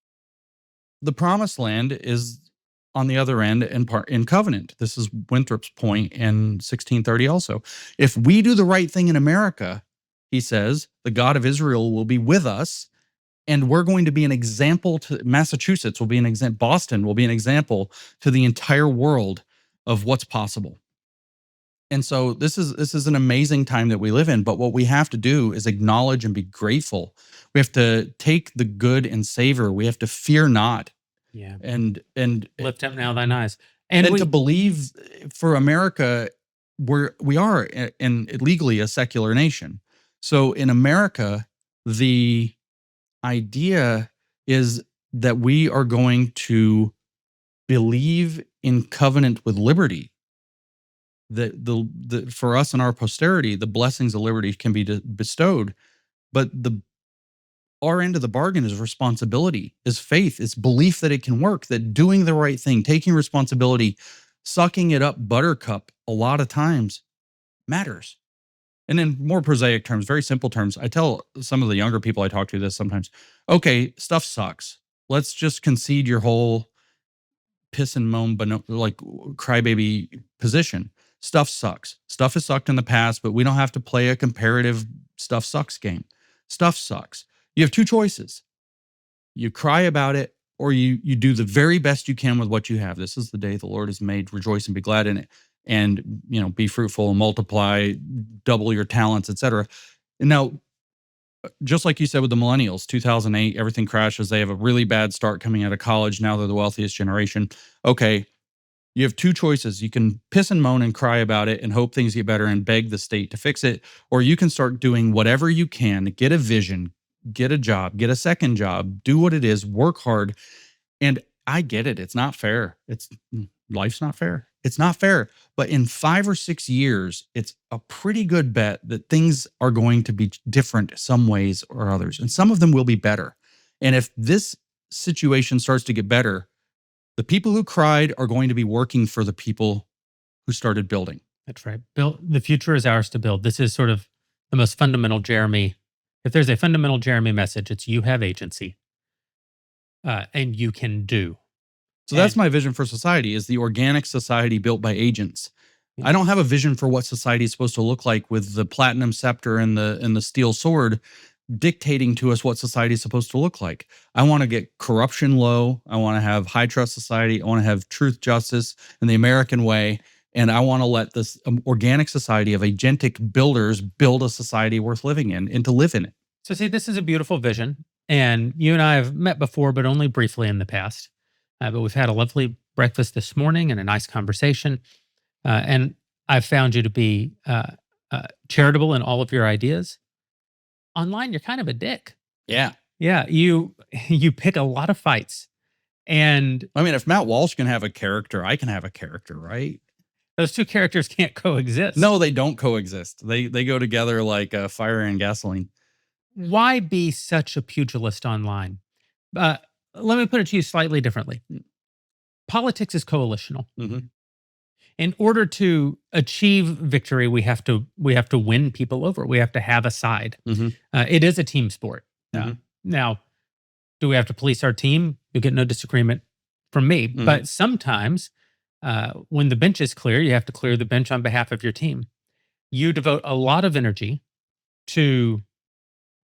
the promised land is on the other end and part in covenant. This is Winthrop's point in 1630 also. If we do the right thing in America, he says, the God of Israel will be with us. And we're going to be an example to Massachusetts, will be an example, Boston will be an example to the entire world of what's possible. And so this is an amazing time that we live in. But what we have to do is acknowledge and be grateful. We have to take the good and savor. We have to fear not.
Yeah.
And
lift up now thine eyes.
And to believe for America, we are legally a secular nation. So in America, the idea is that we are going to believe in covenant with liberty. That the for us and our posterity, the blessings of liberty can be bestowed, but our end of the bargain is responsibility, is faith, is belief that it can work, that doing the right thing, taking responsibility, sucking it up buttercup a lot of times matters. And in more prosaic terms, very simple terms, I tell some of the younger people I talk to this sometimes. Okay, stuff sucks. Let's just concede your whole piss and moan, but like crybaby position. Stuff sucks. Stuff has sucked in the past, but we don't have to play a comparative stuff sucks game. Stuff sucks. You have two choices. You cry about it or you do the very best you can with what you have. This is the day the Lord has made. Rejoice and be glad in it. And, be fruitful and multiply, double your talents, etc. And now, just like you said with the millennials, 2008, everything crashes. They have a really bad start coming out of college. Now they're the wealthiest generation. Okay, you have two choices. You can piss and moan and cry about it and hope things get better and beg the state to fix it, or you can start doing whatever you can, get a vision, get a job, get a second job, do what it is, work hard. And I get it. It's not fair. Life's not fair. It's not fair. But in 5 or 6 years, it's a pretty good bet that things are going to be different some ways or others. And some of them will be better. And if this situation starts to get better, the people who cried are going to be working for the people who started building.
That's right. The future is ours to build. This is sort of the most fundamental Jeremy. If there's a fundamental Jeremy message, it's you have agency and you can do.
So that's my vision for society, is the organic society built by agents. I don't have a vision for what society is supposed to look like with the platinum scepter and the steel sword dictating to us what society is supposed to look like. I want to get corruption low. I want to have high trust society. I want to have truth, justice, and the American way. And I want to let this organic society of agentic builders build a society worth living in and to live in it.
So see, this is a beautiful vision. And you and I have met before, but only briefly in the past. But we've had a lovely breakfast this morning and a nice conversation. And I've found you to be charitable in all of your ideas. Online, you're kind of a dick.
Yeah.
Yeah, you pick a lot of fights. And
I mean, if Matt Walsh can have a character, I can have a character, right?
Those two characters can't coexist.
No, they don't coexist. They go together like fire and gasoline.
Why be such a pugilist online? Let me put it to you slightly differently. Politics is coalitional.
Mm-hmm.
In order to achieve victory, we have to win people over. We have to have a side.
Mm-hmm.
It is a team sport.
Mm-hmm.
Now, do we have to police our team? You get no disagreement from me.
Mm-hmm.
But sometimes, when the bench is clear, you have to clear the bench on behalf of your team. You devote a lot of energy to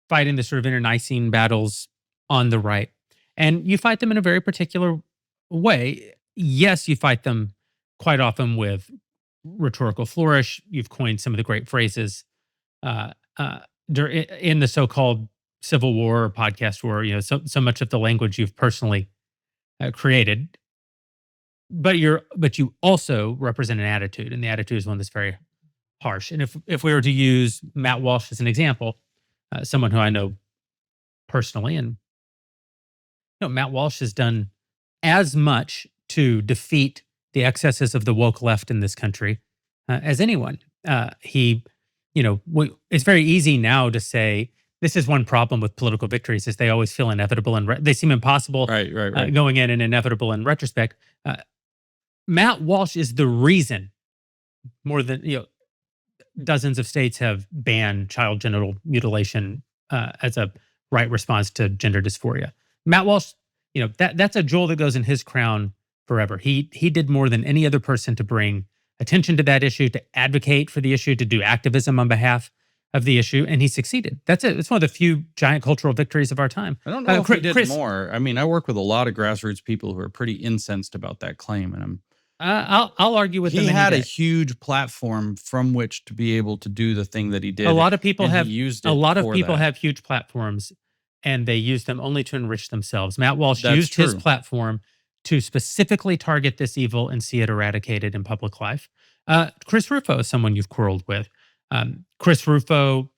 fighting the sort of internecine battles on the right. And you fight them in a very particular way. Yes, you fight them quite often with rhetorical flourish. You've coined some of the great phrases in the so-called Civil War or podcast war. So much of the language you've personally created. But you also represent an attitude, and the attitude is one that's very harsh. And if we were to use Matt Walsh as an example, someone who I know personally, and Matt Walsh has done as much to defeat the excesses of the woke left in this country as anyone. It's very easy now to say this is one problem with political victories: is they always feel inevitable and they seem impossible.
Right.
Going in and inevitable in retrospect. Matt Walsh is the reason more than dozens of states have banned child genital mutilation as a right response to gender dysphoria. Matt Walsh, that's a jewel that goes in his crown forever. He did more than any other person to bring attention to that issue, to advocate for the issue, to do activism on behalf of the issue, and he succeeded. That's it. It's one of the few giant cultural victories of our time.
I don't know if he did more. I mean, I work with a lot of grassroots people who are pretty incensed about that claim, and
I'll argue with them.
He had a huge platform from which to be able to do the thing that he did.
A lot of people have
used it.
A lot of people have huge platforms, and they use them only to enrich themselves. Matt Walsh used his platform to specifically target this evil and see it eradicated in public life. Chris Rufo is someone you've quarreled with. Chris Rufo,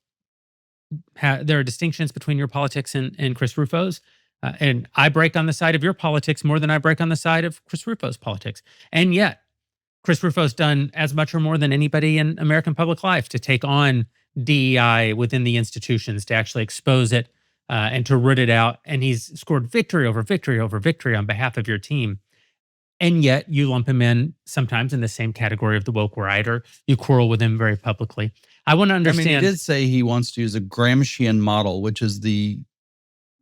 there are distinctions between your politics and Chris Rufo's. And I break on the side of your politics more than I break on the side of Chris Rufo's politics. And yet, Chris Rufo's done as much or more than anybody in American public life to take on DEI within the institutions, to actually expose it and to root it out. And he's scored victory over victory over victory on behalf of your team. And yet you lump him in sometimes in the same category of the woke rioter. You quarrel with him very publicly. I want to understand.
I mean, he did say he wants to use a Gramscian model, which is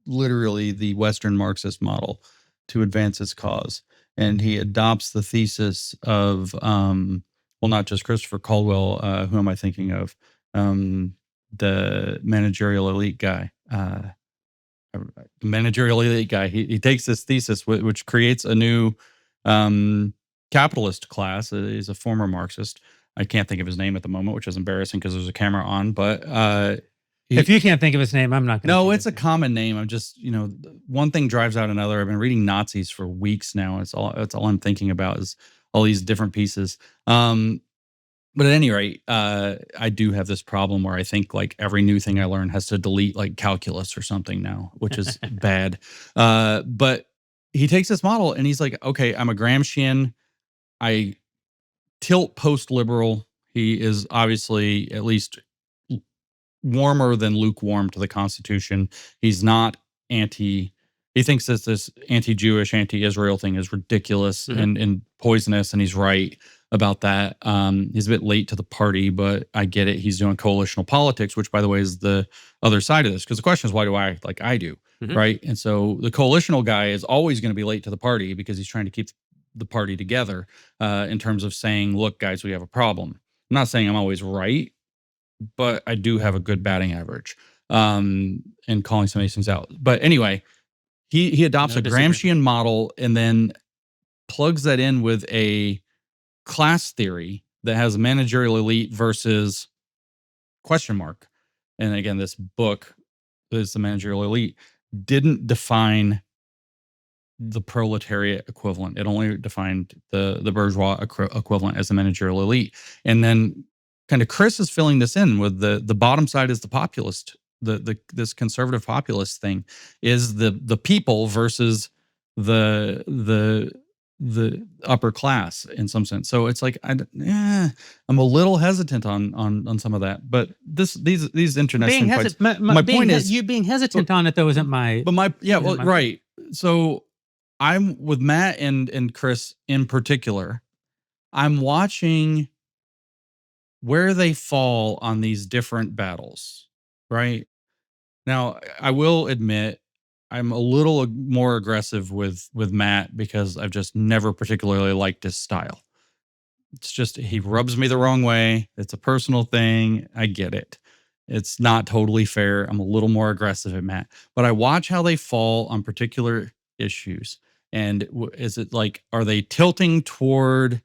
literally the Western Marxist model, to advance his cause. And he adopts the thesis of, not just Christopher Caldwell, who am I thinking of? The managerial elite guy. managerial elite guy. He takes this thesis, which creates a new capitalist class. He's a former Marxist. I can't think of his name at the moment, which is embarrassing because there's a camera on. But
if you can't think of his name, I'm not going to.
No, it's a common name. I'm just, one thing drives out another. I've been reading Nazis for weeks now. It's all I'm thinking about is all these different pieces. But at any rate, I do have this problem where I think like every new thing I learn has to delete like calculus or something now, which is bad. But he takes this model and he's like, okay, I'm a Gramscian. I tilt post-liberal. He is obviously at least warmer than lukewarm to the Constitution. He's not he thinks that this anti-Jewish, anti-Israel thing is ridiculous and poisonous, and he's right about that. He's a bit late to the party, but I get it. He's doing coalitional politics, which, by the way, is the other side of this. Because the question is, why do I act like I do, right? And so the coalitional guy is always going to be late to the party because he's trying to keep the party together in terms of saying, look, guys, we have a problem. I'm not saying I'm always right, but I do have a good batting average and calling some of these things out. But anyway, he adopts a Gramscian model and then plugs that in with a class theory that has a managerial elite versus question mark. And again, this book is the managerial elite didn't define the proletariat equivalent. It only defined the bourgeois equivalent as the managerial elite. And then kind of Chris is filling this in with the bottom side is the populist. This conservative populist thing is the people versus the upper class in some sense. So it's like I'm a little hesitant on some of that. But these internet my point is
you being hesitant on it though isn't my.
But right. So I'm with Matt and Chris in particular. I'm watching where they fall on these different battles, right? Now, I will admit I'm a little more aggressive with Matt because I've just never particularly liked his style. It's just he rubs me the wrong way. It's a personal thing. I get it. It's not totally fair. I'm a little more aggressive at Matt. But I watch how they fall on particular issues. And is it like, are they tilting toward,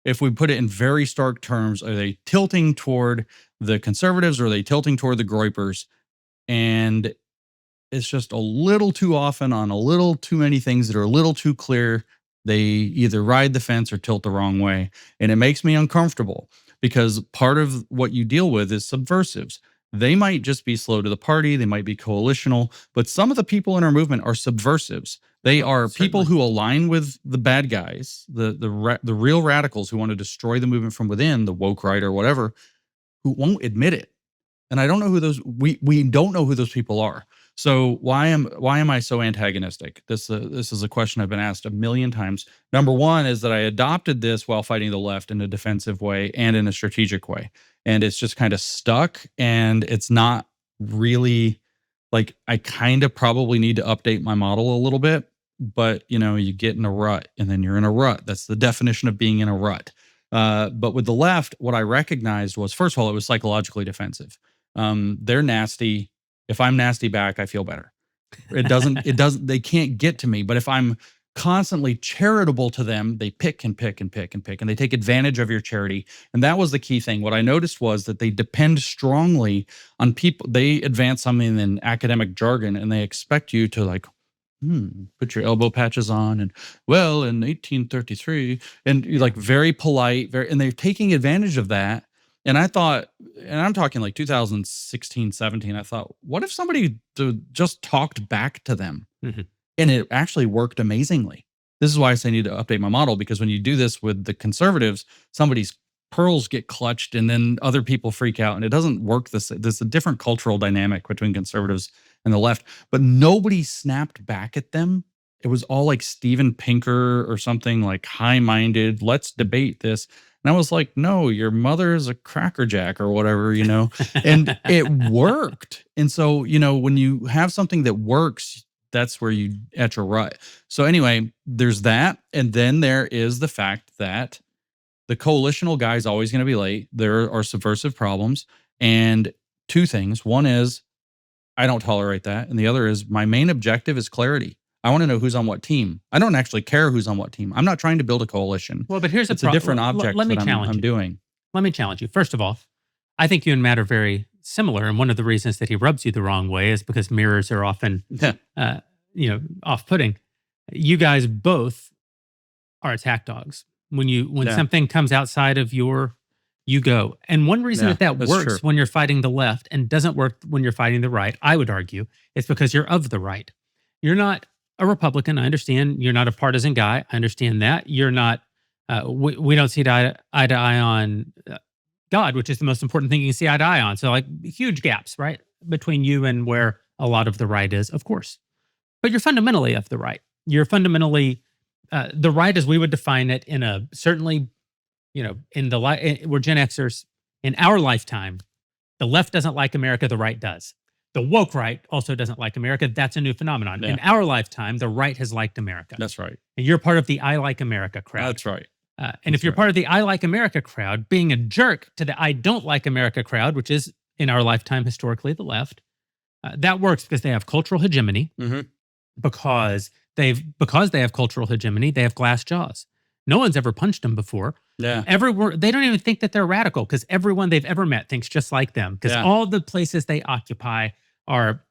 if we put it in very stark terms, are they tilting toward the conservatives or are they tilting toward the Groypers? And it's just a little too often on a little too many things that are a little too clear. They either ride the fence or tilt the wrong way. And it makes me uncomfortable because part of what you deal with is subversives. They might just be slow to the party. They might be coalitional, but some of the people in our movement are subversives. They are people who align with the bad guys, the real radicals who want to destroy the movement from within, the woke right or whatever, who won't admit it. And I don't know who those we don't know who those people are. So why am I so antagonistic? This is a question I've been asked a million times. Number one is that I adopted this while fighting the left in a defensive way and in a strategic way. And it's just kind of stuck and it's not really like I kind of probably need to update my model a little bit, but you get in a rut and then you're in a rut. That's the definition of being in a rut. But with the left, what I recognized was, first of all, it was psychologically defensive. They're nasty. If I'm nasty back, I feel better. They can't get to me. But if I'm constantly charitable to them, they pick and pick and pick and pick, and they take advantage of your charity. And that was the key thing. What I noticed was that they depend strongly on people. They advance something in academic jargon, and they expect you to like, put your elbow patches on, and well, in 1833, and you're like very polite, and they're taking advantage of that. And I thought, and I'm talking like 2016, 17, I thought, what if somebody just talked back to them? Mm-hmm. And it actually worked amazingly. This is why I say I need to update my model, because when you do this with the conservatives, somebody's pearls get clutched and then other people freak out. And it doesn't work. There's a different cultural dynamic between conservatives and the left, but nobody snapped back at them. It was all like Steven Pinker or something like high-minded. Let's debate this. And I was like, no, your mother is a crackerjack or whatever, and it worked. And so, when you have something that works, that's where you etch a rut. So anyway, there's that. And then there is the fact that the coalitional guy is always going to be late. There are subversive problems. And two things. One is I don't tolerate that. And the other is my main objective is clarity. I want to know who's on what team. I don't actually care who's on what team. I'm not trying to build a coalition.
Well, but here's
it's a different object
let me
that
challenge
I'm
you.
doing.
Let me challenge you. First of all, I think you and Matt are very similar, and one of the reasons that he rubs you the wrong way is because mirrors are often, off-putting. You guys both are attack dogs. When something comes outside of you go. And one reason that works when you're fighting the left and doesn't work when you're fighting the right, I would argue, is because you're of the right. You're not a Republican. I understand. You're not a partisan guy. I understand that. You're not. We don't see eye to eye on God, which is the most important thing you can see eye to eye on. So like huge gaps, right, between you and where a lot of the right is, of course. But you're fundamentally of the right. You're fundamentally the right as we would define it in a certainly, we're Gen Xers. In our lifetime, the left doesn't like America, the right does. The woke right also doesn't like America. That's a new phenomenon. Yeah. In our lifetime, the right has liked America.
That's right.
And you're part of the I like America crowd.
That's right.
And if you're part of the I like America crowd, being a jerk to the I don't like America crowd, which is in our lifetime historically the left, that works because they have cultural hegemony.
Mm-hmm.
Because they have cultural hegemony, they have glass jaws. No one's ever punched them before.
Yeah.
They don't even think that they're radical because everyone they've ever met thinks just like them. Because all the places they occupy are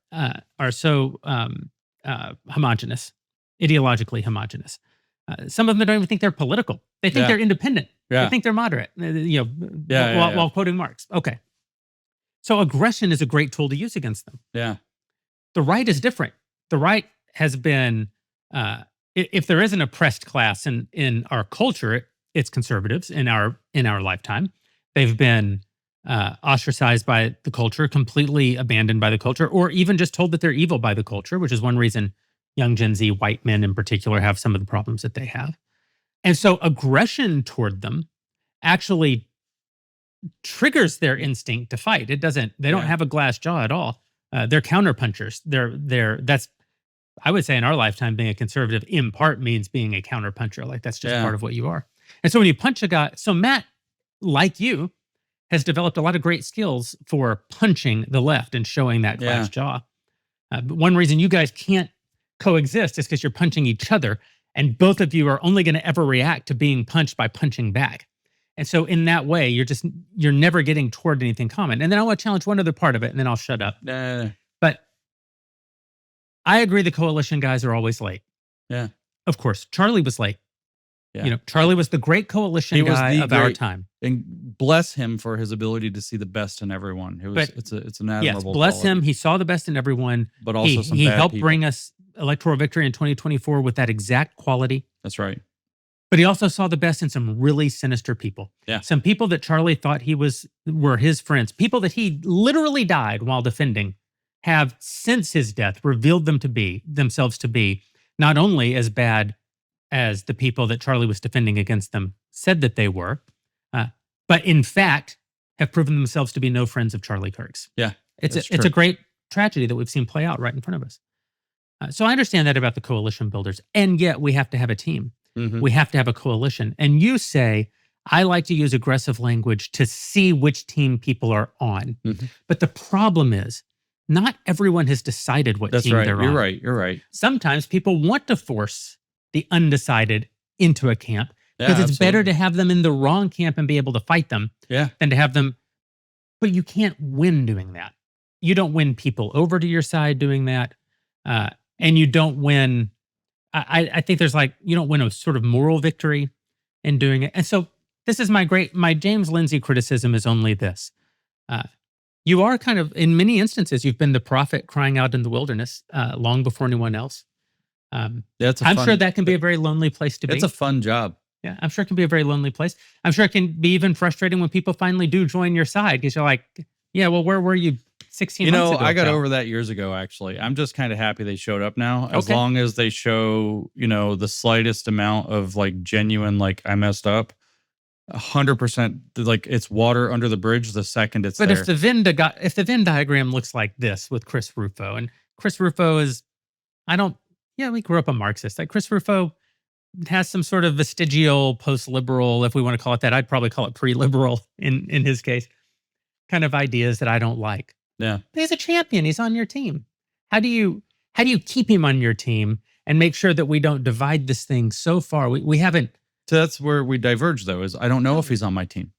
so homogenous, ideologically homogenous. Some of them don't even think they're political. They think they're independent.
Yeah.
They think they're moderate. While quoting Marx. Okay. So aggression is a great tool to use against them.
Yeah.
The right is different. The right has been, if there is an oppressed class in our culture, it's conservatives in our lifetime. They've been ostracized by the culture, completely abandoned by the culture, or even just told that they're evil by the culture, which is one reason young Gen Z white men in particular have some of the problems that they have. And so aggression toward them actually triggers their instinct to fight. They don't have a glass jaw at all. They're counterpunchers. That's, I would say in our lifetime, being a conservative in part means being a counterpuncher. Like that's just part of what you are. And so when you punch a guy, so Matt, like you, has developed a lot of great skills for punching the left and showing that glass jaw. But one reason you guys can't coexist is because you're punching each other, and both of you are only going to ever react to being punched by punching back. And so in that way, you're never getting toward anything common. And then I want to challenge one other part of it, and then I'll shut up. But I agree the coalition guys are always late.
Yeah. Of
course. Charlie was late. Yeah. Charlie was the great coalition guy of our time.
And bless him for his ability to see the best in everyone. It's an admirable
bless
quality.
him. He saw the best in everyone.
But also
he helped bring us electoral victory in 2024 with that exact quality.
That's right.
But he also saw the best in some really sinister people.
Yeah.
Some people that Charlie thought were his friends. People that he literally died while defending have since his death revealed themselves to be not only as bad as the people that Charlie was defending against them said that they were, but in fact have proven themselves to be no friends of Charlie Kirk's.
Yeah.
It's a great tragedy that we've seen play out right in front of us. So I understand that about the coalition builders, and yet we have to have a team.
Mm-hmm.
We have to have a coalition. And you say, I like to use aggressive language to see which team people are on.
Mm-hmm.
But the problem is, not everyone has decided what team they're on.
You're right.
Sometimes people want to force the undecided into a camp because it's better to have them in the wrong camp and be able to fight them than to have them. But you can't win doing that. You don't win people over to your side doing that. And you don't win. I think you don't win a sort of moral victory in doing it. And so this is my James Lindsay criticism is only this. You are kind of, in many instances, you've been the prophet crying out in the wilderness long before anyone else. I'm sure that can be a very lonely place to be.
It's a fun job.
Yeah, I'm sure it can be a very lonely place. I'm sure it can be even frustrating when people finally do join your side because you're like, yeah, well, where were you 16 months ago?
I got over that years ago, actually. I'm just kind of happy they showed up now. As long as they show, the slightest amount of genuine, I messed up. 100%, it's water under the bridge the second it's there.
But if the Venn diagram looks like this with Chris Rufo, and Chris Rufo is, we grew up a Marxist. Chris Rufo has some sort of vestigial post-liberal, if we want to call it that. I'd probably call it pre-liberal in his case, kind of ideas that I don't like.
Yeah.
But he's a champion. He's on your team. How do you keep him on your team and make sure that we don't divide this thing so far? We haven't.
So that's where we diverge, though, is I don't know if he's on my team.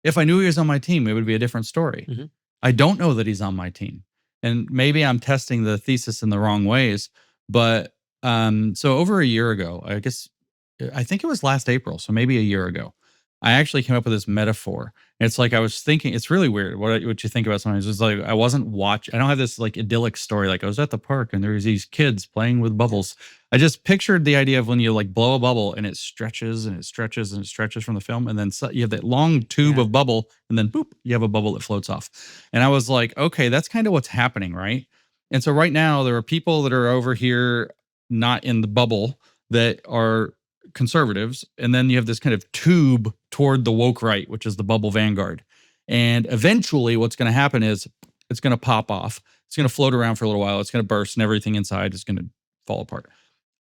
If I knew he was on my team, it would be a different story.
Mm-hmm.
I don't know that he's on my team. And maybe I'm testing the thesis in the wrong ways. But so over a year ago, I think it was last April, so maybe a year ago, I actually came up with this metaphor. It's like I was thinking, it's really weird what you think about sometimes. It's like I don't have this like idyllic story. Like I was at the park and there was these kids playing with bubbles. I just pictured the idea of when you like blow a bubble and it stretches and it stretches and it stretches from the film. And then you have that long tube of bubble and then boop, you have a bubble that floats off. And I was like, okay, that's kind of what's happening, right? And so right now there are people that are over here, not in the bubble, that are conservatives, and then you have this kind of tube toward the woke right, which is the bubble vanguard. And eventually what's going to happen is it's going to pop off. It's going to float around for a little while. It's going to burst and everything inside is going to fall apart.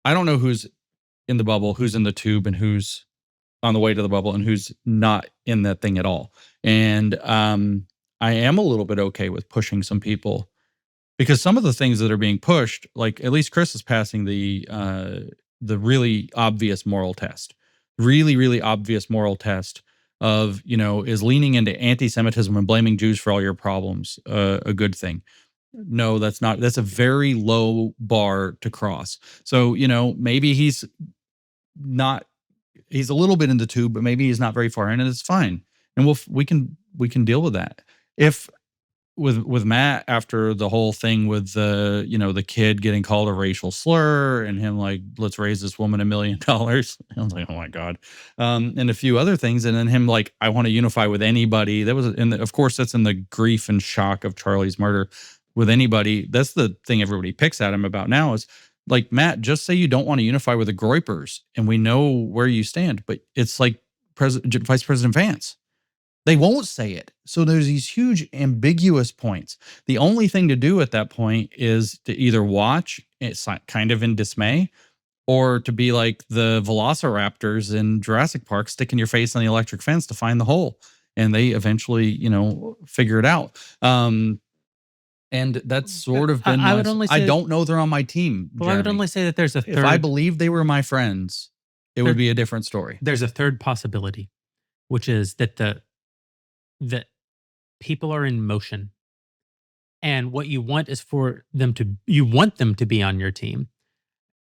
I don't know who's in the bubble, who's in the tube, and who's on the way to the bubble and who's not in that thing at all. And I am a little bit okay with pushing some people because some of the things that are being pushed, like at least Chris is passing the really obvious moral test, really obvious moral test of, is leaning into anti-Semitism and blaming Jews for all your problems a good thing? No, that's not. That's a very low bar to cross. So, maybe he's a little bit in the tube, but maybe he's not very far in, and it's fine. And we can deal with that. If with Matt, after the whole thing with the kid getting called a racial slur and him like, let's raise this woman $1 million. I was like, oh my God. And a few other things. And then him like, I want to unify with anybody. That was, of course, that's in the grief and shock of Charlie's murder with anybody. That's the thing everybody picks at him about now is like, Matt, just say you don't want to unify with the Groypers and we know where you stand. But it's like Vice President Vance. They won't say it. So there's these huge ambiguous points. The only thing to do at that point is to either watch, it's kind of in dismay, or to be like the velociraptors in Jurassic Park, sticking your face on the electric fence to find the hole. And they eventually, figure it out. And that's sort of been, I don't know they're on my team.
Well, Jeremy. I would only say that there's a third.
If I believe they were my friends, it would be a different story.
There's a third possibility, which is that people are in motion, and what you want is for them to be on your team.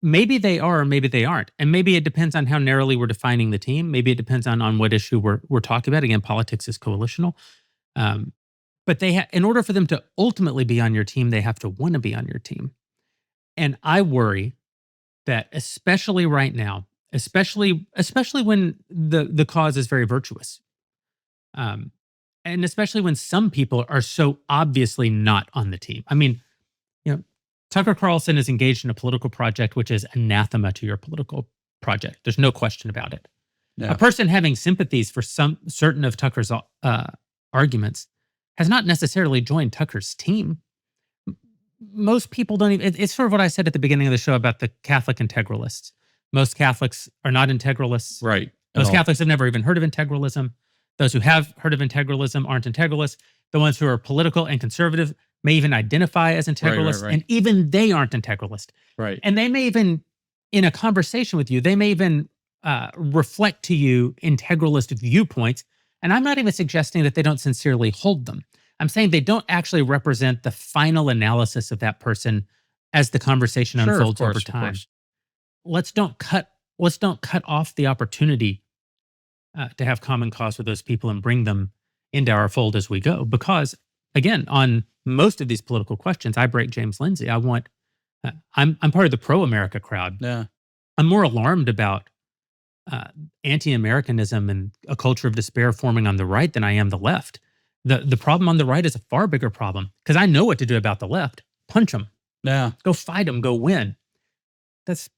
Maybe they are, or maybe they aren't, and maybe it depends on how narrowly we're defining the team. Maybe it depends on what issue we're talking about. Again, politics is coalitional, but in order for them to ultimately be on your team, they have to want to be on your team. And I worry that, especially right now, especially when the cause is very virtuous. And especially when some people are so obviously not on the team. I mean, Tucker Carlson is engaged in a political project which is anathema to your political project. There's no question about it. Yeah. A person having sympathies for some certain of Tucker's arguments has not necessarily joined Tucker's team. Most people don't even, it's sort of what I said at the beginning of the show about the Catholic integralists. Most Catholics are not integralists.
Right.
Most Catholics have never even heard of integralism. Those who have heard of integralism aren't integralists. The ones who are political and conservative may even identify as integralists, right. And even they aren't integralist.
Right.
And they may even, in a conversation with you, they may even reflect to you integralist viewpoints. And I'm not even suggesting that they don't sincerely hold them. I'm saying they don't actually represent the final analysis of that person as the conversation unfolds over time. Let's don't cut off the opportunity to have common cause with those people and bring them into our fold as we go. Because, again, on most of these political questions, I break James Lindsay. I'm part of the pro-America crowd.
Yeah.
I'm more alarmed about anti-Americanism and a culture of despair forming on the right than I am the left. The problem on the right is a far bigger problem because I know what to do about the left. Punch them.
Yeah.
Go fight them. Go win. That's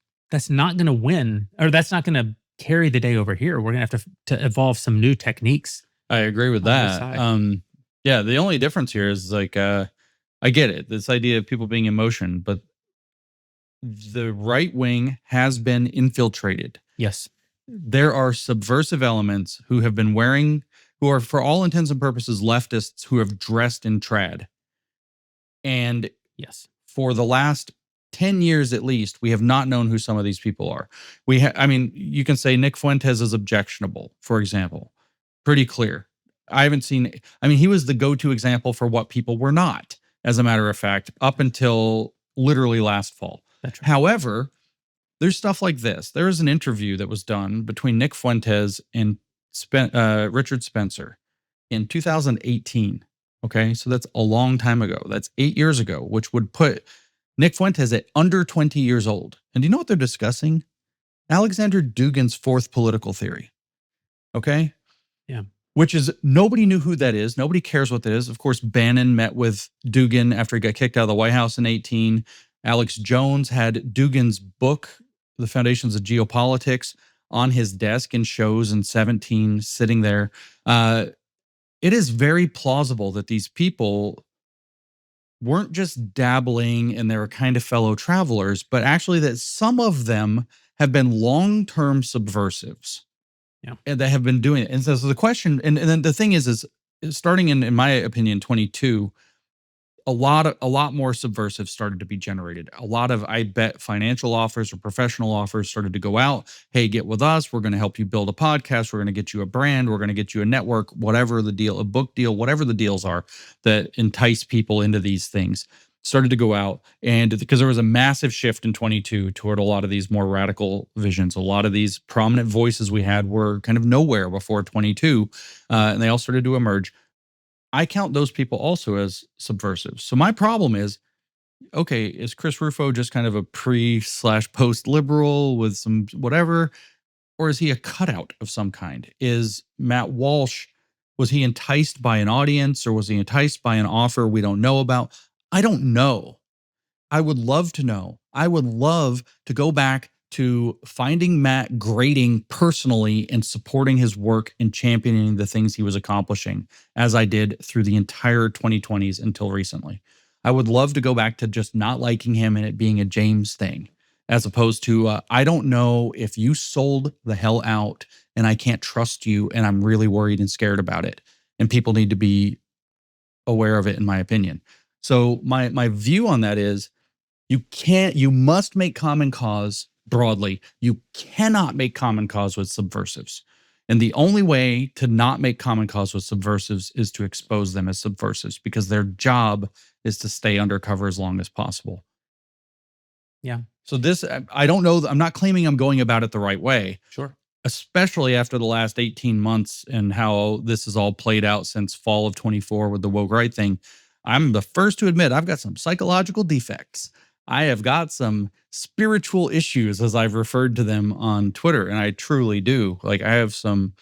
not going to win, or that's not going to carry the day over here. We're going to have to evolve some new techniques.
I agree with that. Yeah, the only difference here is like, I get it. This idea of people being in motion, but the right wing has been infiltrated.
Yes.
There are subversive elements who are for all intents and purposes leftists who have dressed in trad. And
Yes.
for the last 10 years at least, we have not known who some of these people are. I mean, you can say Nick Fuentes is objectionable, for example. Pretty clear. I haven't seen, I mean, he was the go-to example for what people were not, as a matter of fact, up until literally last fall.
That's right.
However, there's stuff like this. There is an interview that was done between Nick Fuentes and Richard Spencer in 2018. Okay, so that's a long time ago. That's 8 years ago, which would put Nick Fuentes at under 20 years old. And do you know what they're discussing? Alexander Dugin's fourth political theory. Okay?
Yeah.
Which is, nobody knew who that is. Nobody cares what that is. Of course, Bannon met with Dugin after he got kicked out of the White House in 18. Alex Jones had Dugin's book, The Foundations of Geopolitics, on his desk in shows in 17, sitting there. It is very plausible that these people weren't just dabbling and they were kind of fellow travelers, but actually that some of them have been long-term subversives.
Yeah.
And they have been doing it. And so the question, and then the thing is starting in my opinion, 22, a lot more subversives started to be generated. A lot of, I bet, financial offers or professional offers started to go out. Hey, get with us. We're going to help you build a podcast. We're going to get you a brand. We're going to get you a network, whatever the deal, a book deal, whatever the deals are that entice people into these things, started to go out. And because there was a massive shift in 22 toward a lot of these more radical visions, a lot of these prominent voices we had were kind of nowhere before 22, and they all started to emerge. I count those people also as subversives. So my problem is, okay, is Chris Rufo just kind of a pre/post liberal with some whatever, or is he a cutout of some kind? Is Matt Walsh, was he enticed by an audience, or was he enticed by an offer we don't know about? I don't know. I would love to know. I would love to go back to finding Matt grading personally and supporting his work and championing the things he was accomplishing, as I did through the entire 2020s until recently. I would love to go back to just not liking him and it being a James thing, as opposed to, I don't know if you sold the hell out and I can't trust you and I'm really worried and scared about it. And people need to be aware of it, in my opinion. So my view on that is, you must make common cause broadly. You cannot make common cause with subversives. And the only way to not make common cause with subversives is to expose them as subversives, because their job is to stay undercover as long as possible.
Yeah.
So this, I don't know, I'm not claiming I'm going about it the right way.
Sure.
Especially after the last 18 months and how this has all played out since fall of 24 with the woke right thing. I'm the first to admit I've got some psychological defects. I have got some spiritual issues, as I've referred to them on Twitter, and I truly do. Like, I have some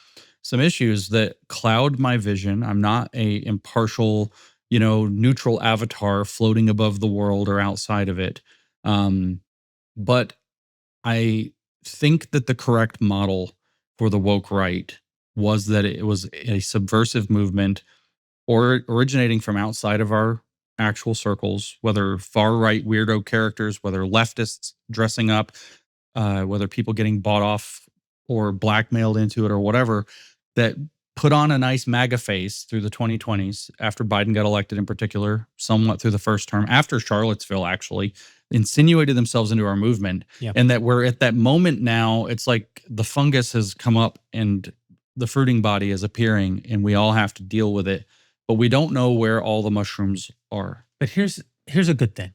issues that cloud my vision. I'm not a impartial, neutral avatar floating above the world or outside of it. But I think that the correct model for the woke right was that it was a subversive movement, or originating from outside of our actual circles, whether far right weirdo characters, whether leftists dressing up, whether people getting bought off or blackmailed into it or whatever, that put on a nice MAGA face through the 2020s after Biden got elected, in particular, somewhat through the first term, after Charlottesville, actually, insinuated themselves into our movement.
Yeah.
And that we're at that moment now, it's like the fungus has come up and the fruiting body is appearing and we all have to deal with it. But we don't know where all the mushrooms are.
But here's a good thing.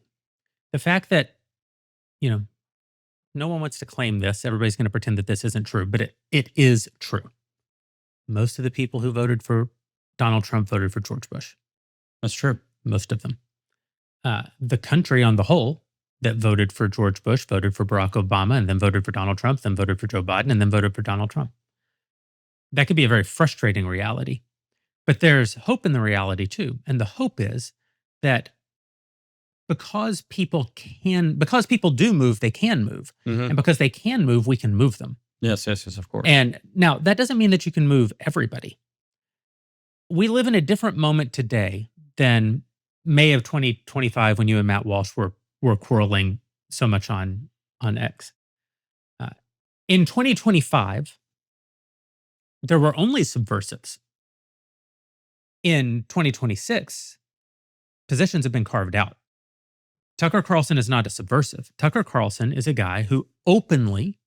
The fact that, no one wants to claim this. Everybody's going to pretend that this isn't true, but it is true. Most of the people who voted for Donald Trump voted for George Bush.
That's true.
Most of them. The country on the whole that voted for George Bush voted for Barack Obama, and then voted for Donald Trump, then voted for Joe Biden, and then voted for Donald Trump. That could be a very frustrating reality. But there's hope in the reality too. And the hope is that because people do move, they can move.
Mm-hmm.
And because they can move, we can move them.
Yes, of course.
And now that doesn't mean that you can move everybody. We live in a different moment today than May of 2025 when you and Matt Walsh were quarreling so much on X. In 2025, there were only subversives. In 2026, positions have been carved out. Tucker Carlson is not a subversive. Tucker Carlson is a guy who openly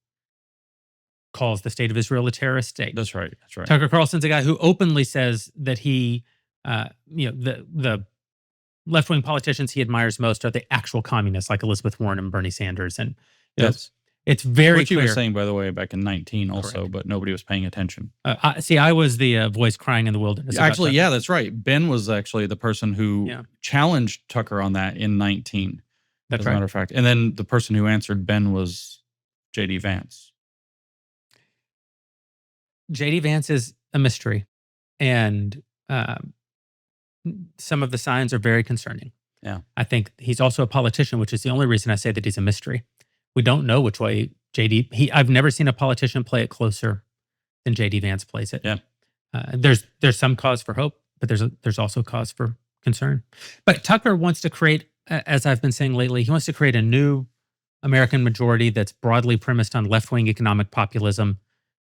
calls the state of Israel a terrorist state.
That's right. That's right.
Tucker Carlson's a guy who openly says that he, the left-wing politicians he admires most are the actual communists like Elizabeth Warren and Bernie Sanders. And
Yes.
it's very
Which
clear.
he was saying, by the way, back in 19 also,
Correct.
but nobody was paying attention.
I was the voice crying in the wilderness.
Actually, yeah, that's right. Ben was actually the person who challenged Tucker on that in 19.
That's
as a matter of fact. And then the person who answered Ben was JD Vance.
JD Vance is a mystery. And some of the signs are very concerning.
Yeah.
I think he's also a politician, which is the only reason I say that he's a mystery. We don't know which way I've never seen a politician play it closer than JD Vance plays it.
Yeah.
There's some cause for hope, but there's also cause for concern. But Tucker wants to create, as I've been saying lately, he wants to create a new American majority that's broadly premised on left-wing economic populism,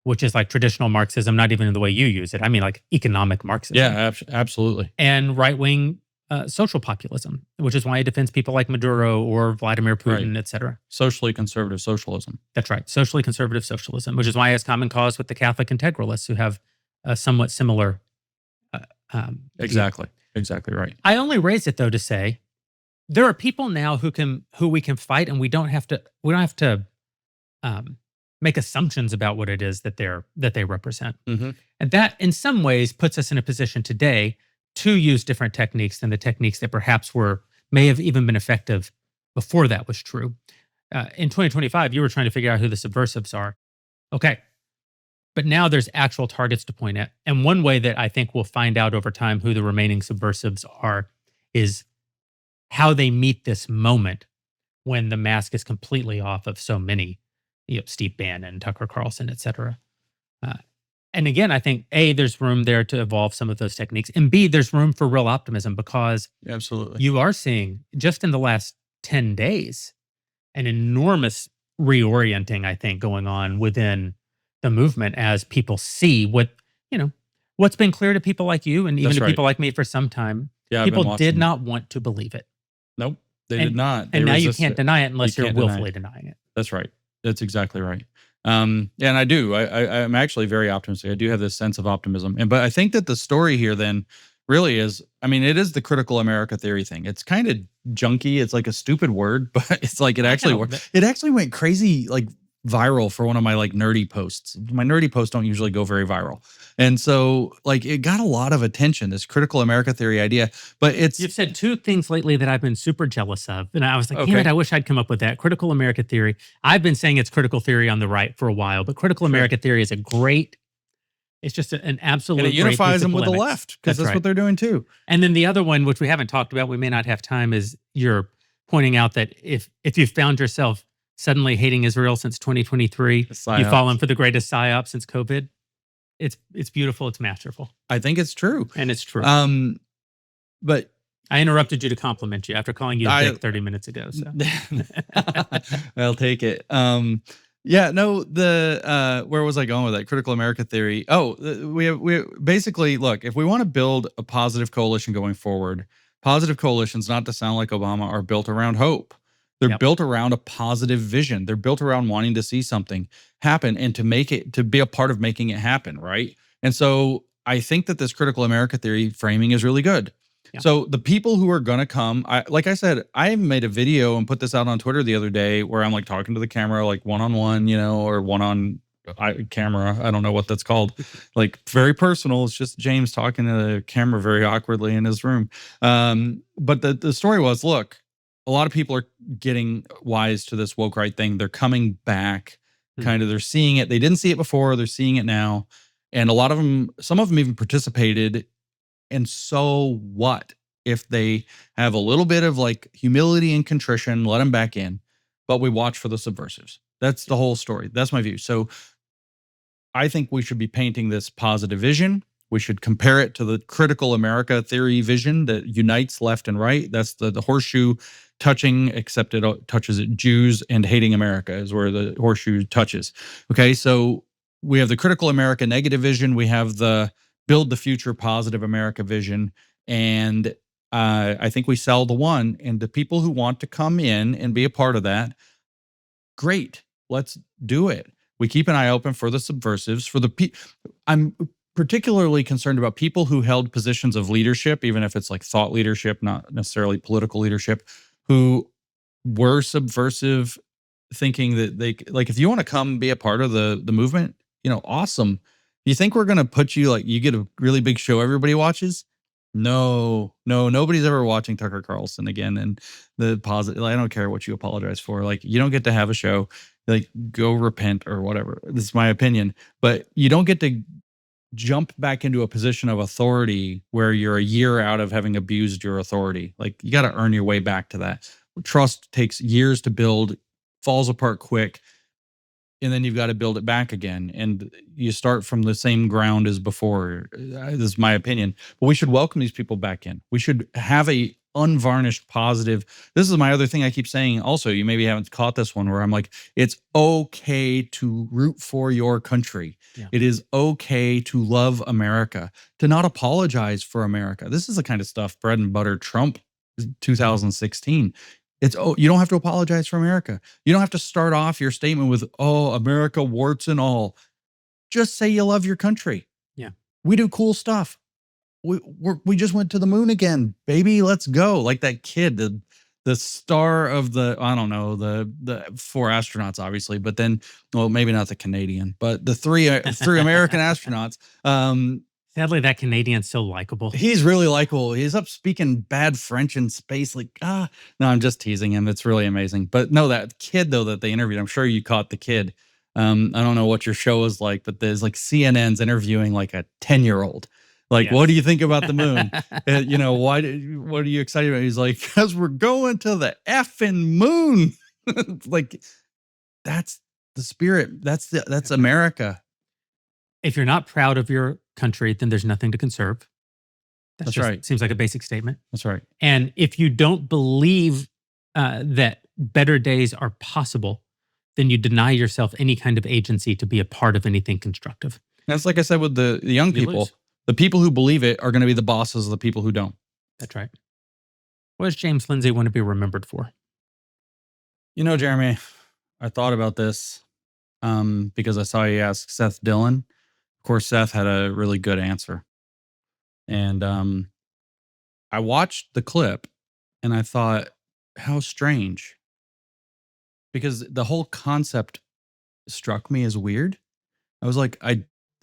which is like traditional Marxism, not even in the way you use it. I mean, like economic Marxism.
Yeah, absolutely.
And right-wing social populism, which is why he defends people like Maduro or Vladimir Putin, et cetera.
Socially conservative socialism.
That's right. Socially conservative socialism, which is why he has common cause with the Catholic integralists who have a somewhat similar
Exactly. Exactly right.
I only raise it though to say there are people now who we can fight, and we don't have to make assumptions about what it is that they represent.
Mm-hmm.
And that in some ways puts us in a position today to use different techniques than the techniques that perhaps may have even been effective before that was true. In 2025, you were trying to figure out who the subversives are. Okay. But now there's actual targets to point at. And one way that I think we'll find out over time who the remaining subversives are is how they meet this moment when the mask is completely off of so many, Steve Bannon, Tucker Carlson, et cetera. And again, I think A, there's room there to evolve some of those techniques. And B, there's room for real optimism because
absolutely
you are seeing just in the last 10 days, an enormous reorienting, I think, going on within the movement as people see what's been clear to people like you and even to people like me for some time.
Yeah,
people did not want to believe it.
Nope, they did not.
And now you can't deny it unless you're willfully denying it.
That's right. That's exactly right. And I do. I'm actually very optimistic. I do have this sense of optimism. But I think that the story here then really is, it is the critical America theory thing. It's kind of junky. It's like a stupid word, but it's like it actually worked. It actually went crazy, like viral for one of my like nerdy posts. My nerdy posts don't usually go very viral. And so like it got a lot of attention, this critical America theory idea, but you've
said two things lately that I've been super jealous of. And I was like, damn it, I wish I'd come up with that. Critical America theory. I've been saying it's critical theory on the right for a while, but critical America theory is it's just an absolute
and it unifies them with the left because that's what they're doing too.
And then the other one, which we haven't talked about, we may not have time, is you're pointing out that if you've found yourself suddenly hating Israel since 2023, you've fallen for the greatest psyop since COVID. It's beautiful. It's masterful.
I think it's true.
And it's true.
But
I interrupted you to compliment you after calling you a dick 30 minutes ago. So
I'll take it. Where was I going with that? Critical America theory. We basically, look, if we want to build a positive coalition going forward, positive coalitions, not to sound like Obama, are built around hope. They're built around a positive vision. They're built around wanting to see something happen and to be a part of making it happen, right? And so I think that this critical America theory framing is really good. Yeah. So the people who are going to come, like I said, I made a video and put this out on Twitter the other day where I'm like talking to the camera, like one-on-one, or one-on camera. I don't know what that's called. Like very personal. It's just James talking to the camera very awkwardly in his room. But the story was, look, a lot of people are getting wise to this woke right thing. They're coming back, they're seeing it. They didn't see it before. They're seeing it now. And a lot of them, some of them even participated. And so what if they have a little bit of like humility and contrition, let them back in, but we watch for the subversives. That's the whole story. That's my view. So I think we should be painting this positive vision. We should compare it to the critical America theory vision that unites left and right. That's the horseshoe touching, except it touches it Jews and hating America is where the horseshoe touches. Okay, so we have the critical America negative vision. We have the build the future positive America vision. And I think we sell the one, and the people who want to come in and be a part of that, great, let's do it. We keep an eye open for the subversives, for the I'm particularly concerned about people who held positions of leadership, even if it's like thought leadership, not necessarily political leadership, who were subversive, thinking that they, like, if you want to come be a part of the movement, awesome. You think we're going to put you, like, you get a really big show everybody watches? No, nobody's ever watching Tucker Carlson again. And the positive, I don't care what you apologize for. Like, you don't get to have a show. Like, go repent or whatever. This is my opinion. But you don't get to jump back into a position of authority where you're a year out of having abused your authority. Like, you got to earn your way back to that. Trust takes years to build, falls apart quick, and then you've got to build it back again. And you start from the same ground as before. This is my opinion. But we should welcome these people back in. We should have a unvarnished positive. This is my other thing I keep saying also. You maybe haven't caught this one, where I'm like, it's okay to root for your country. Yeah. It is okay to love America, to not apologize for America. This is the kind of stuff, bread and butter Trump 2016. You don't have to apologize for America. You don't have to start off your statement with, "Oh, America, warts and all." Just say you love your country.
Yeah.
We do cool stuff. We just went to the moon again, baby. Let's go. Like that kid, the star of the, I don't know, the 4 astronauts, obviously, but then, well, maybe not the Canadian, but the three American astronauts.
Sadly, that Canadian's so likable.
He's really likable. He's up speaking bad French in space. Like, no, I'm just teasing him. It's really amazing. But no, that kid, though, that they interviewed, I'm sure you caught the kid. I don't know what your show is like, but there's like CNN's interviewing like a 10-year-old. Like, yes. What do you think about the moon? What are you excited about? He's like, because we're going to the effing moon. Like, that's the spirit. That's America.
If you're not proud of your country, then there's nothing to conserve.
That's right.
Seems like a basic statement.
That's right.
And if you don't believe that better days are possible, then you deny yourself any kind of agency to be a part of anything constructive.
That's like I said with the young people. Lose. The people who believe it are going to be the bosses of the people who don't.
That's right. What does James Lindsay want to be remembered for?
Jeremy, I thought about this because I saw you ask Seth Dillon. Of course, Seth had a really good answer. And I watched the clip and I thought, how strange. Because the whole concept struck me as weird. I was like,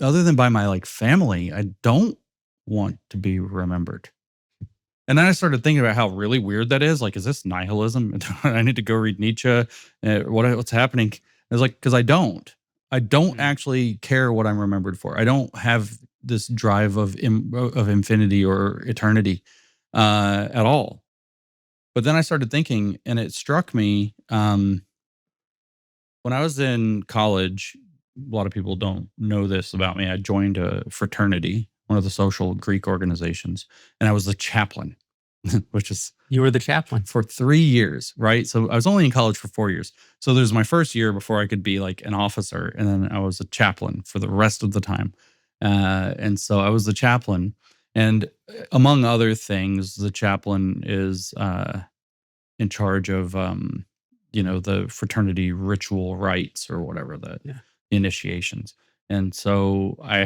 other than by my like family, I don't want to be remembered. And then I started thinking about how really weird that is. Like, is this nihilism? I need to go read Nietzsche. What's happening? I was like, because I don't actually care what I'm remembered for. I don't have this drive of infinity or eternity at all. But then I started thinking, and it struck me when I was in college. A lot of people don't know this about me. I joined a fraternity, one of the social Greek organizations, and I was the chaplain, which is...
You were the chaplain?
For 3 years, right? So I was only in college for 4 years. So there's my first year before I could be like an officer, and then I was a chaplain for the rest of the time. And so I was the chaplain. And among other things, the chaplain is in charge of, the fraternity ritual rites or whatever, the initiations. And so I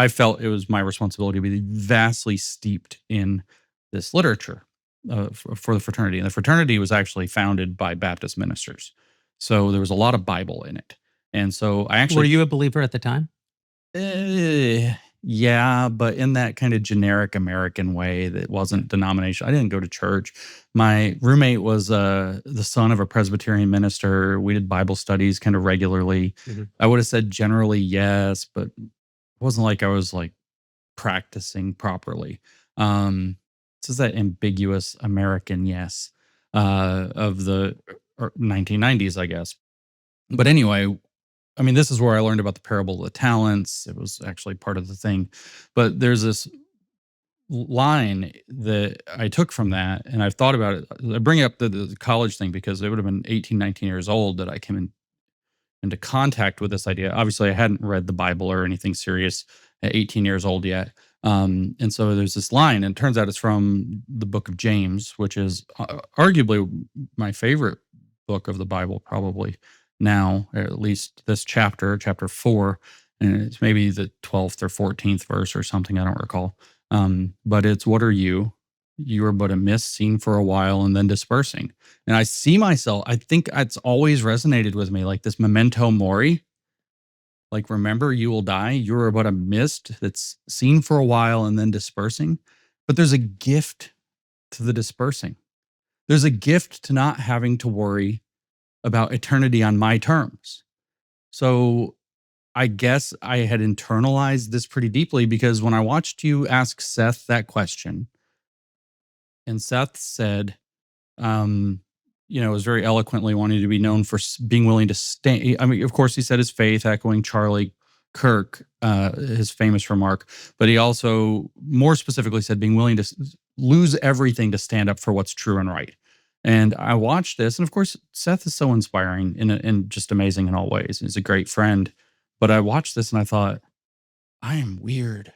felt it was my responsibility to be vastly steeped in this literature for the fraternity. And the fraternity was actually founded by Baptist ministers. So there was a lot of Bible in it. And so I actually...
Were you a believer at the time?
Yeah, but in that kind of generic American way that wasn't denominational. I didn't go to church. My roommate was the son of a Presbyterian minister. We did Bible studies kind of regularly. Mm-hmm. I would have said generally yes, but it wasn't like I was like practicing properly. This is that ambiguous American yes of the 1990s, I guess. But anyway, I mean, this is where I learned about the parable of the talents. It was actually part of the thing. But there's this line that I took from that, and I've thought about it. I bring up the college thing because it would have been 18, 19 years old that I came into contact with this idea. Obviously, I hadn't read the Bible or anything serious at 18 years old yet. And so there's this line, and it turns out it's from the book of James, which is arguably my favorite book of the Bible, probably now, or at least this chapter 4, and it's maybe the 12th or 14th verse or something, I don't recall. But it's, what are you? You are but a mist seen for a while and then dispersing. And I see myself, I think it's always resonated with me, like this memento mori. Like, remember, you will die. You are but a mist that's seen for a while and then dispersing. But there's a gift to the dispersing. There's a gift to not having to worry about eternity on my terms. So I guess I had internalized this pretty deeply, because when I watched you ask Seth that question, and Seth said, was very eloquently wanting to be known for being willing to stay. I mean, of course, he said his faith, echoing Charlie Kirk, his famous remark, but he also more specifically said being willing to lose everything to stand up for what's true and right. And I watched this, and of course, Seth is so inspiring and just amazing in all ways. He's a great friend. But I watched this and I thought, I am weird.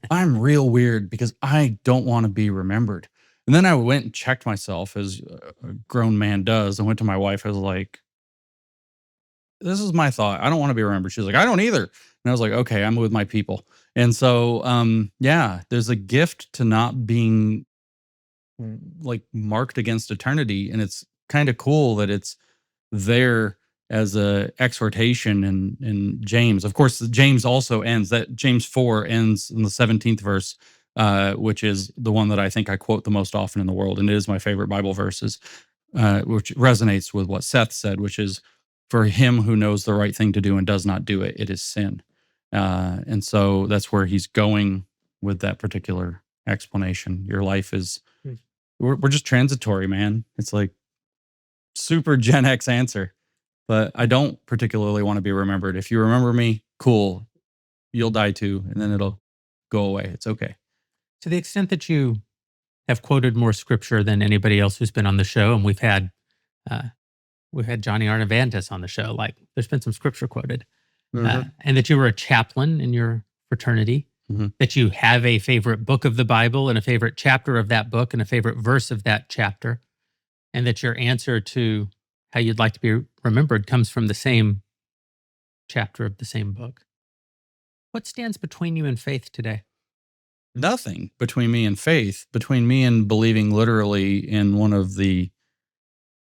I'm real weird, because I don't want to be remembered. And then I went and checked myself, as a grown man does. I went to my wife. I was like, this is my thought. I don't want to be remembered. She was like, I don't either. And I was like, okay, I'm with my people. And so, there's a gift to not being like marked against eternity. And it's kind of cool that it's there as a exhortation in James. Of course, James also ends, that James 4 ends in the 17th verse, which is the one that I think I quote the most often in the world. And it is my favorite Bible verses, which resonates with what Seth said, which is, for him who knows the right thing to do and does not do it, it is sin. And so that's where he's going with that particular explanation. Your life is, we're just transitory, man. It's like super Gen X answer. But I don't particularly want to be remembered. If you remember me, cool. You'll die too, and then it'll go away. It's okay.
To the extent that you have quoted more scripture than anybody else who's been on the show, and we've had Johnny Arnavantis on the show, like there's been some scripture quoted, and that you were a chaplain in your fraternity, that you have a favorite book of the Bible and a favorite chapter of that book and a favorite verse of that chapter, and that your answer to how you'd like to be remembered comes from the same chapter of the same book. What stands between you and faith today?
Nothing between me and faith, between me and believing literally in one of the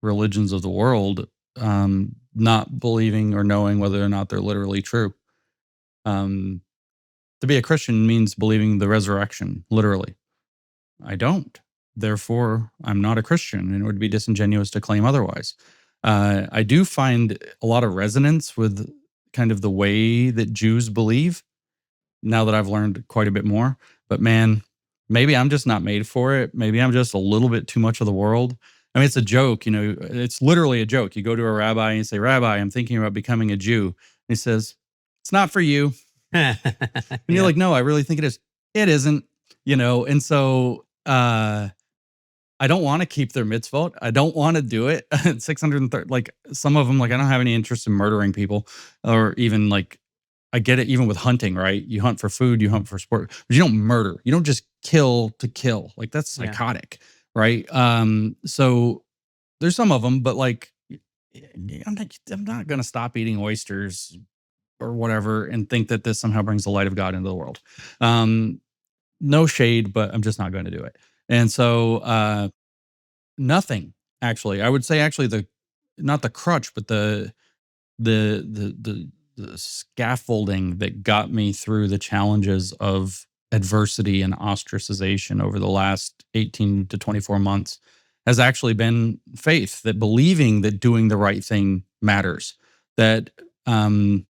religions of the world, not believing or knowing whether or not they're literally true. To be a Christian means believing the resurrection, literally. I don't. Therefore, I'm not a Christian, and it would be disingenuous to claim otherwise. I do find a lot of resonance with kind of the way that Jews believe, now that I've learned quite a bit more. But man, maybe I'm just not made for it. Maybe I'm just a little bit too much of the world. I mean, it's a joke, it's literally a joke. You go to a rabbi and you say, Rabbi, I'm thinking about becoming a Jew. And he says, it's not for you. And you're like, no, I really think it is. It isn't, and so I don't want to keep their mitzvot. I don't want to do it. 630, like some of them, like I don't have any interest in murdering people, or even like, I get it even with hunting, right? You hunt for food, you hunt for sport, but you don't murder. You don't just kill to kill. Like that's psychotic, right? So there's some of them, but like I'm not going to stop eating oysters or whatever and think that this somehow brings the light of God into the world. No shade, but I'm just not going to do it. And so nothing, actually. I would say actually not the crutch, but the scaffolding that got me through the challenges of adversity and ostracization over the last 18 to 24 months has actually been faith, that believing that doing the right thing matters, that and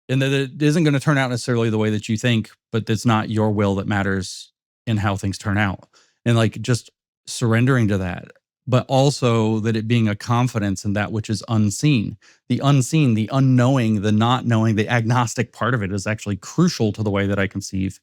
that it isn't going to turn out necessarily the way that you think, but it's not your will that matters in how things turn out. And like just surrendering to that, but also that it being a confidence in that which is unseen. The unseen, the unknowing, the not knowing, the agnostic part of it is actually crucial to the way that I conceive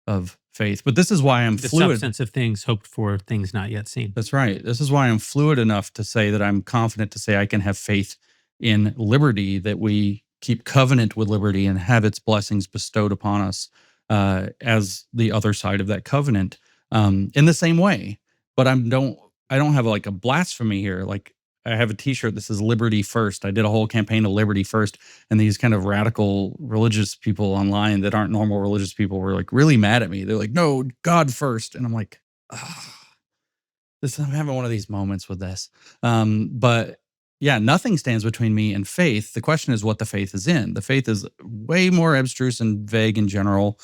of faith. But this is why I'm fluid.
The substance of things hoped for, things not yet seen.
That's right. This is why I'm fluid enough to say that I'm confident to say I can have faith in liberty, that we keep covenant with liberty and have its blessings bestowed upon us. as the other side of that covenant, in the same way. But I don't have like a blasphemy here. Like, I have a T-shirt that says "Liberty First." I did a whole campaign of Liberty First, and these kind of radical religious people online that aren't normal religious people were like really mad at me. They're like, "No, God first," and I'm like, I'm having one of these moments with this. But yeah, nothing stands between me and faith. The question is what the faith is in. The faith is way more abstruse and vague in general.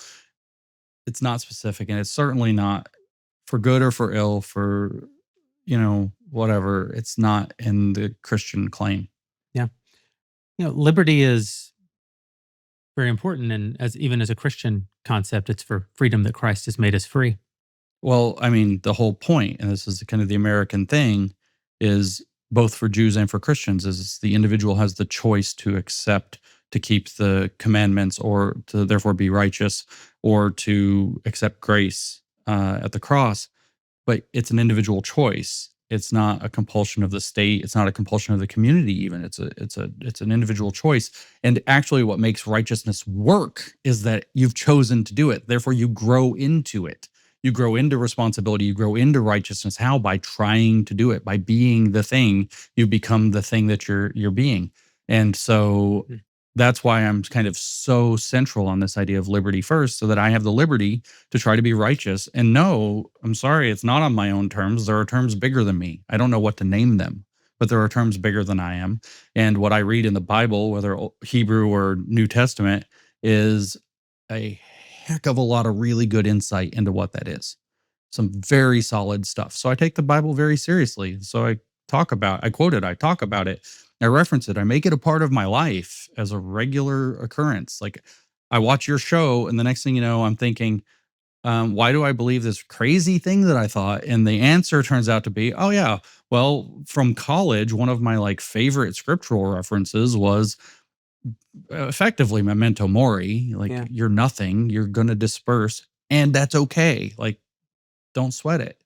It's not specific, and it's certainly not for good or for ill, for whatever. It's not in the Christian claim.
Yeah. Liberty is very important. And even as a Christian concept, it's for freedom that Christ has made us free.
Well, I mean, the whole point, and this is kind of the American thing, is both for Jews and for Christians, is the individual has the choice to accept, to keep the commandments, or to therefore be righteous, or to accept grace at the cross. But it's an individual choice. It's not a compulsion of the state. It's not a compulsion of the community. Even it's an individual choice. And actually, what makes righteousness work is that you've chosen to do it. Therefore, you grow into it. You grow into responsibility. You grow into righteousness. How? By trying to do it. By being the thing. You become the thing that you're being. And so that's why I'm kind of so central on this idea of liberty first, so that I have the liberty to try to be righteous. And no, I'm sorry, it's not on my own terms. There are terms bigger than me. I don't know what to name them, but there are terms bigger than I am. And what I read in the Bible, whether Hebrew or New Testament, is a heck of a lot of really good insight into what that is. Some very solid stuff. So I take the Bible very seriously. So I quote it, I talk about it, I reference it, I make it a part of my life as a regular occurrence. Like, I watch your show, and the next thing you know, I'm thinking, why do I believe this crazy thing that I thought? And the answer turns out to be, oh yeah, well, from college, one of my like favorite scriptural references was effectively memento mori. Like,
Yeah.
you're nothing, you're going to disperse, and that's okay. Like, don't sweat it.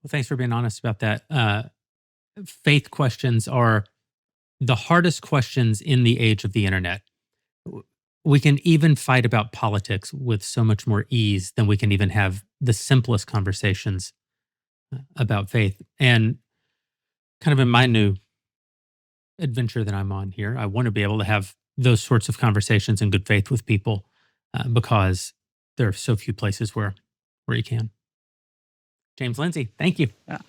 Well, thanks for being honest about that. Faith questions are the hardest questions in the age of the internet. We can even fight about politics with so much more ease than we can even have the simplest conversations about faith. And kind of in my new adventure that I'm on here, I want to be able to have those sorts of conversations in good faith with people, because there are so few places where you can. James Lindsay, thank you.
Yeah.